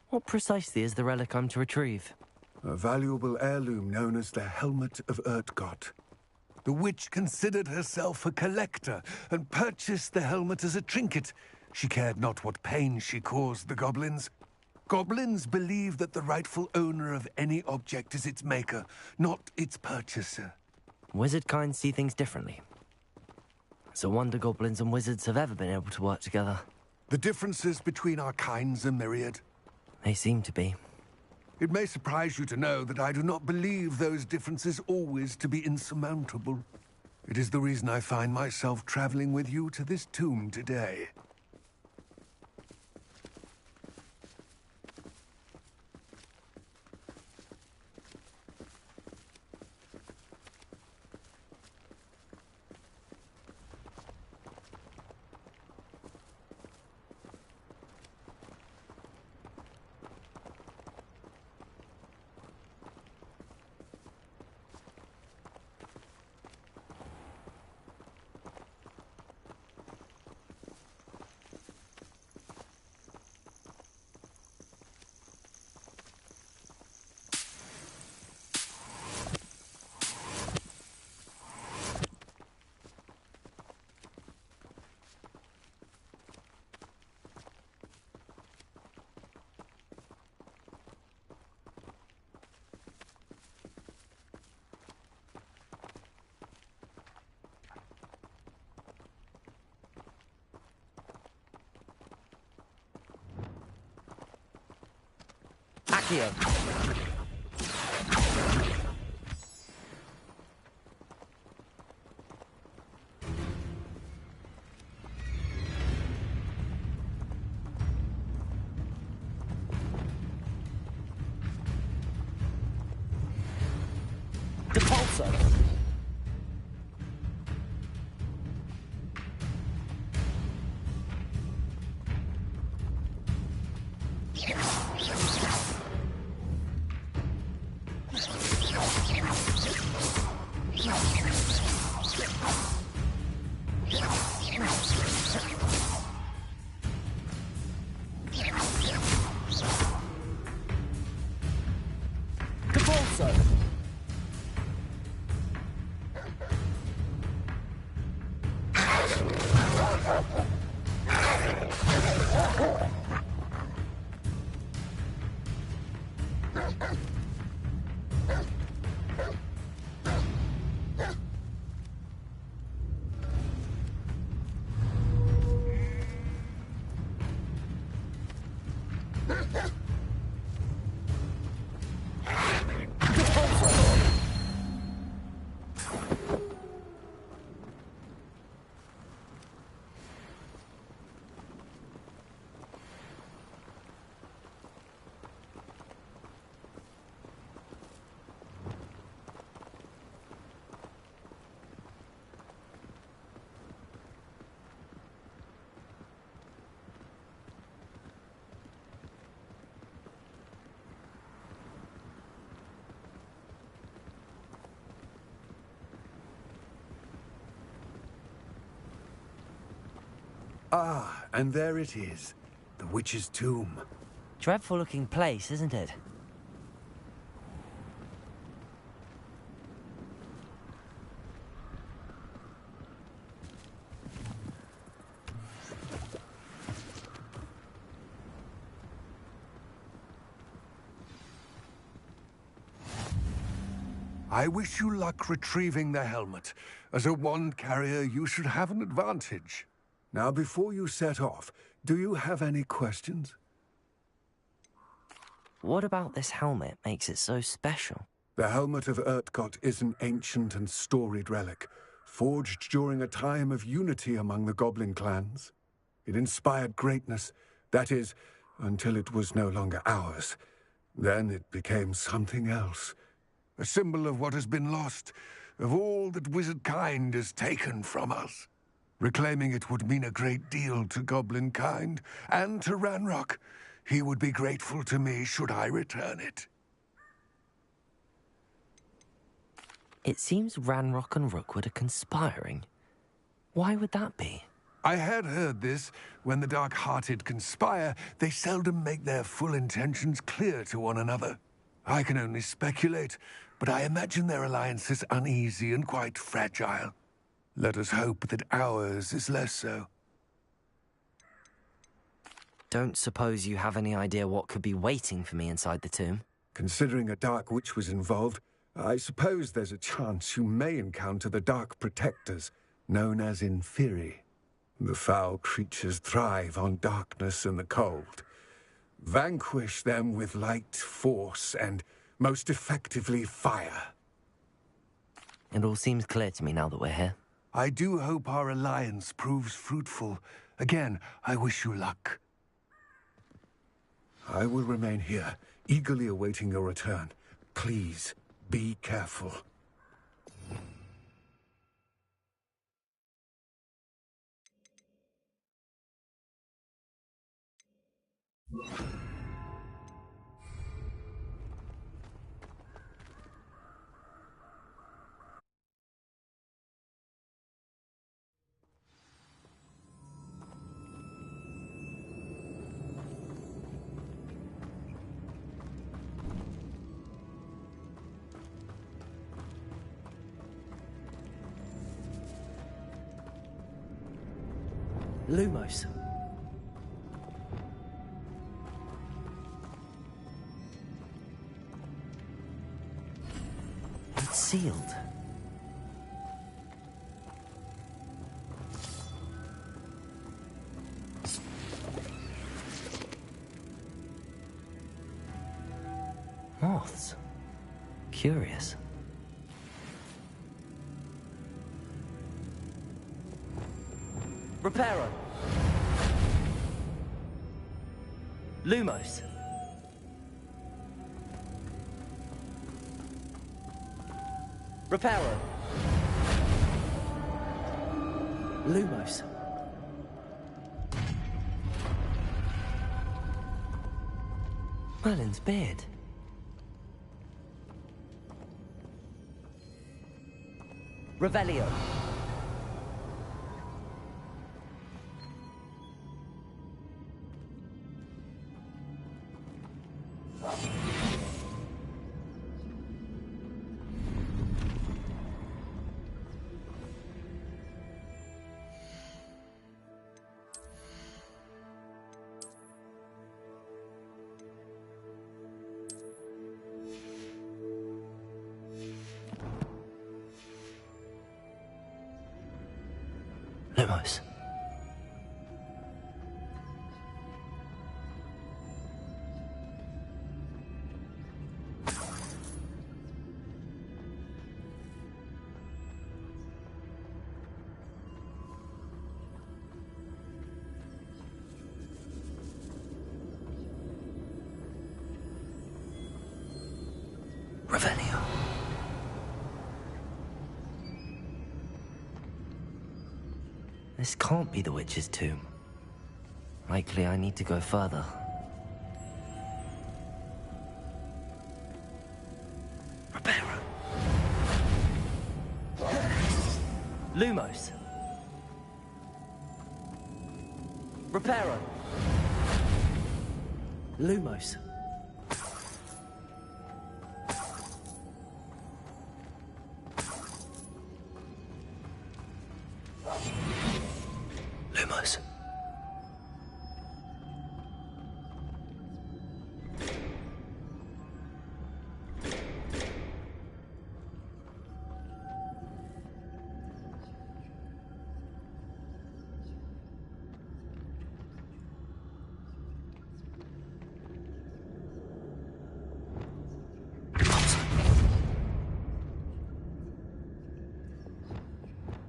G: What precisely is the relic I'm to retrieve?
R: A valuable heirloom known as the Helmet of Urtgott. The witch considered herself a collector and purchased the helmet as a trinket. She cared not what pain she caused the goblins. Goblins believe that the rightful owner of any object is its maker, not its purchaser.
G: Wizard kind see things differently. It's a wonder goblins and wizards have ever been able to work together.
R: The differences between our kinds are myriad.
G: They seem to be.
R: It may surprise you to know that I do not believe those differences always to be insurmountable. It is the reason I find myself traveling with you to this tomb today.
G: Accio. Depulso.
R: Ah, and there it is. The witch's tomb.
G: Dreadful looking place, isn't it?
R: I wish you luck retrieving the helmet. As a wand carrier, you should have an advantage. Now, before you set off, do you have any questions?
G: What about this helmet makes it so special?
R: The helmet of Urtkot is an ancient and storied relic, forged during a time of unity among the goblin clans. It inspired greatness, that is, until it was no longer ours. Then it became something else. A symbol of what has been lost, of all that wizard kind has taken from us. Reclaiming it would mean a great deal to goblin kind, and to Ranrock. He would be grateful to me should I return it.
G: It seems Ranrock and Rookwood are conspiring. Why would that be?
R: I had heard this. When the dark-hearted conspire, they seldom make their full intentions clear to one another. I can only speculate, but I imagine their alliance is uneasy and quite fragile. Let us hope that ours is less so.
G: Don't suppose you have any idea what could be waiting for me inside the tomb?
R: Considering a Dark Witch was involved, I suppose there's a chance you may encounter the Dark Protectors, known as Inferi. The foul creatures thrive on darkness and the cold. Vanquish them with light, force, and most effectively fire.
G: It all seems clear to me now that we're here.
R: I do hope our alliance proves fruitful. Again, I wish you luck. I will remain here, eagerly awaiting your return. Please, be careful.
G: Lumos. It's sealed. Moths. Curious. Reparo. Lumos. Reparo. Lumos. Merlin's beard. Revelio. Lumos. Revelio. This can't be the witch's tomb. Likely I need to go further. Reparo. Lumos. Reparo. Lumos. Lumos.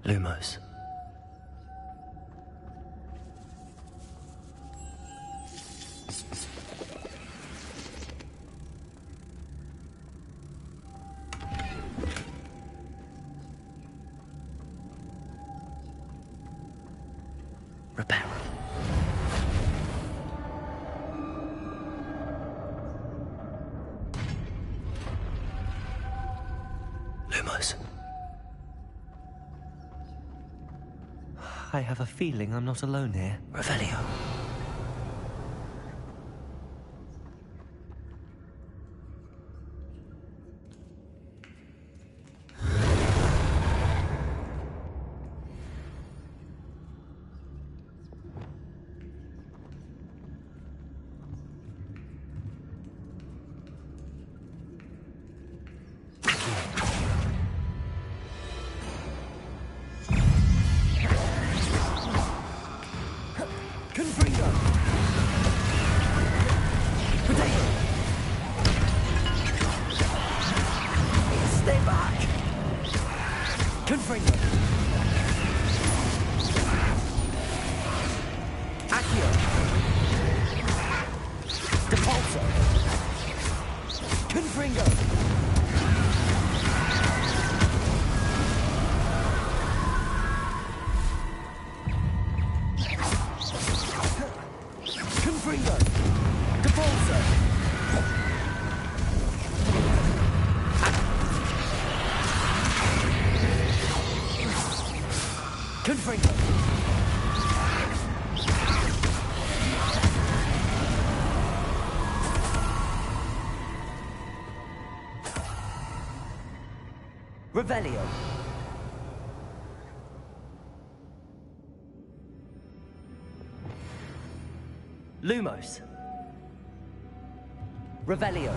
G: Lumos. Reparo. Lumos. I have a feeling I'm not alone here. Revelio. Stay back! Confringo! Accio! Depulso! Confringo! Confringo! Depulso! Confringo! Revelio! Lumos! Revelio!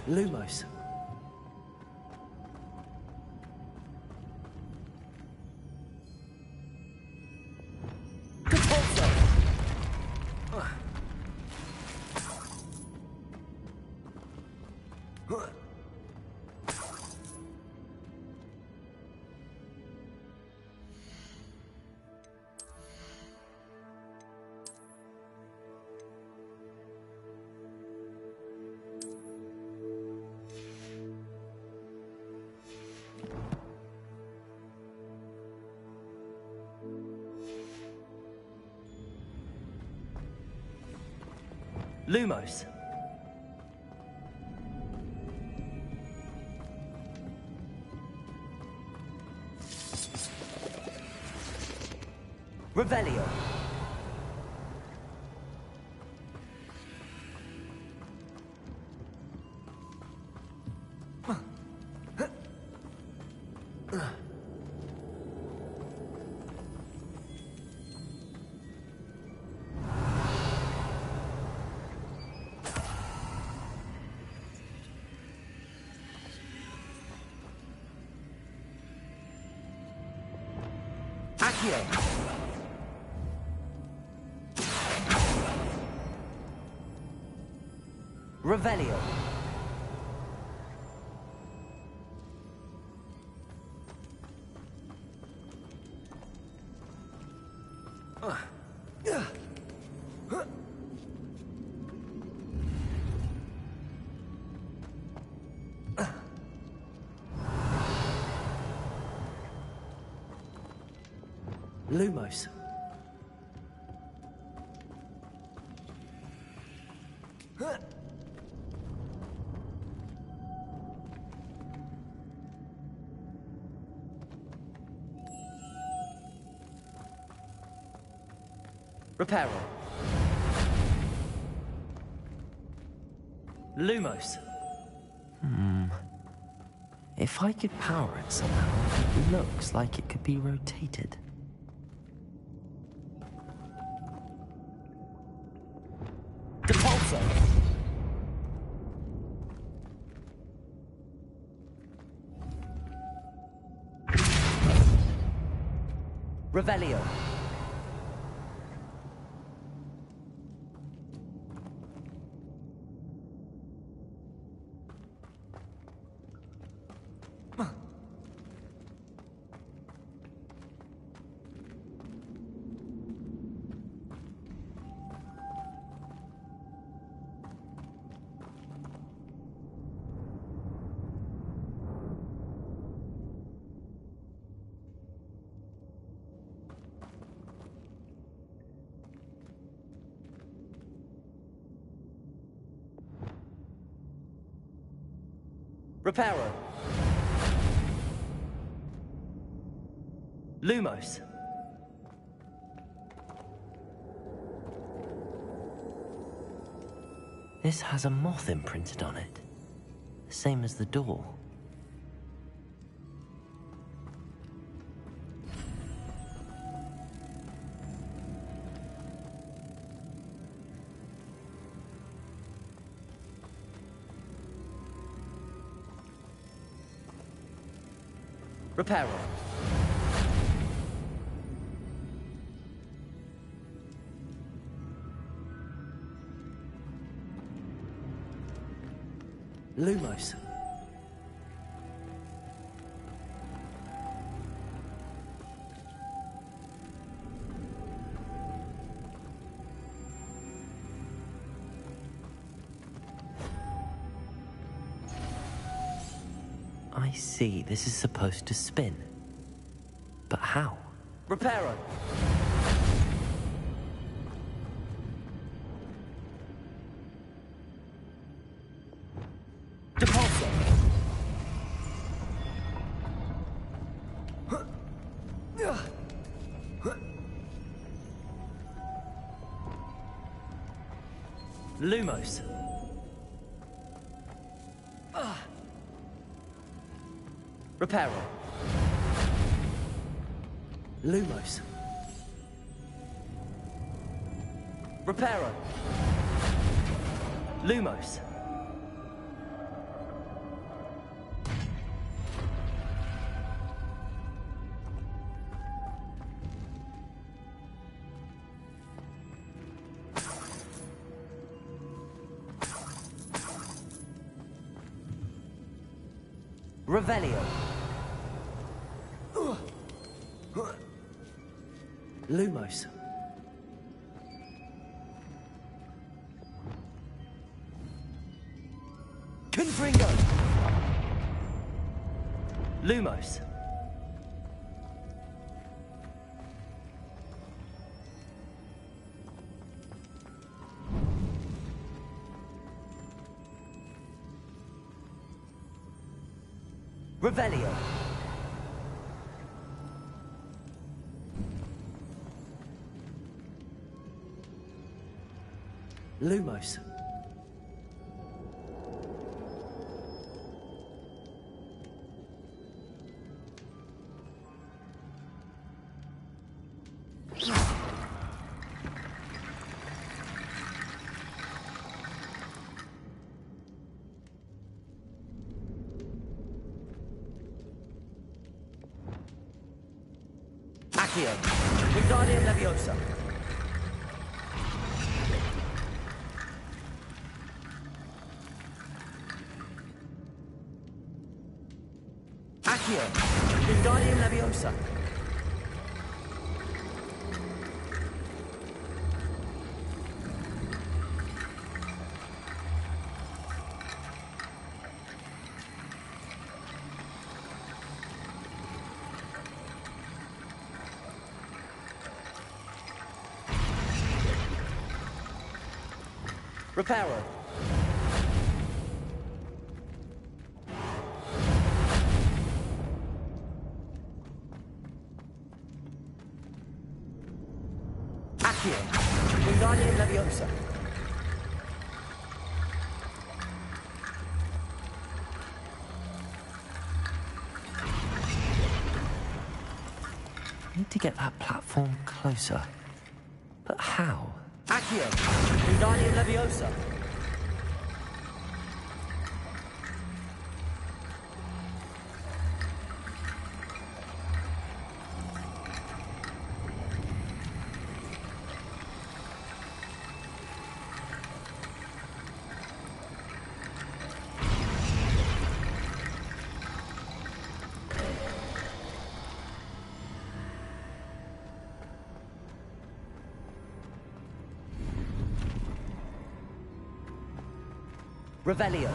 G: Lumos. Depulso. Lumos. Revelio. Accio. Revelio. Lumos. Reparo. Lumos. If I could power it somehow, it looks like it could be rotated. Depulso. Revelio. Reparo. Lumos. This has a moth imprinted on it. The same as the door. Reparo. Lumos. I see. This is supposed to spin. But how? Reparo. Depulso. Lumos. Reparo. Lumos. Reparo. Lumos. Revelio. Lumos. Confringo. Lumos. Revelio. Lumos. Accio. Wingardium Leviosa. Accio. Wingardium Leviosa. Reparo. Accio. Wingardium Leviosa. Need to get that platform closer. But how? Accio. Wingardium Leviosa. Revelio.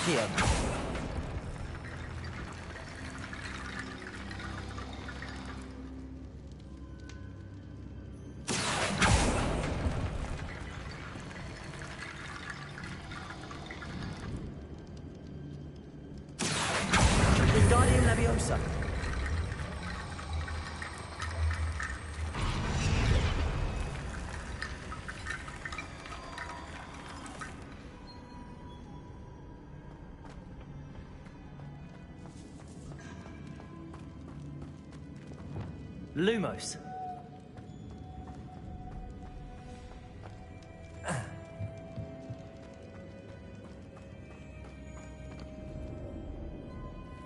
G: Accio. Wingardium Leviosa. Lumos.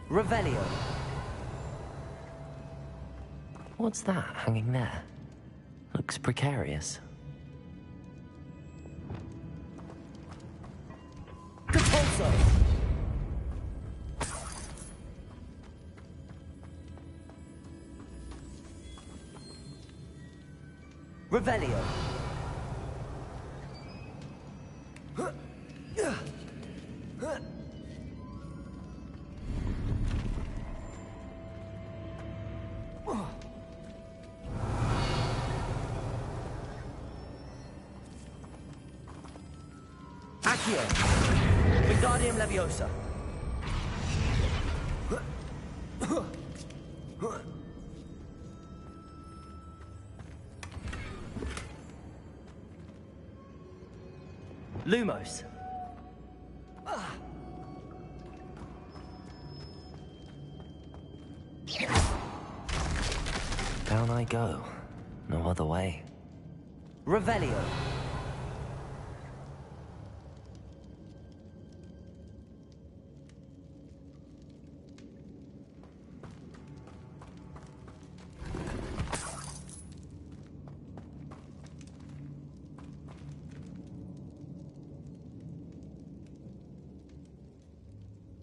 G: Revelio. What's that hanging there? Looks precarious. Capulso. Revelio. Accio. Wingardium Leviosa. Lumos. Down I go. No other way. Revelio.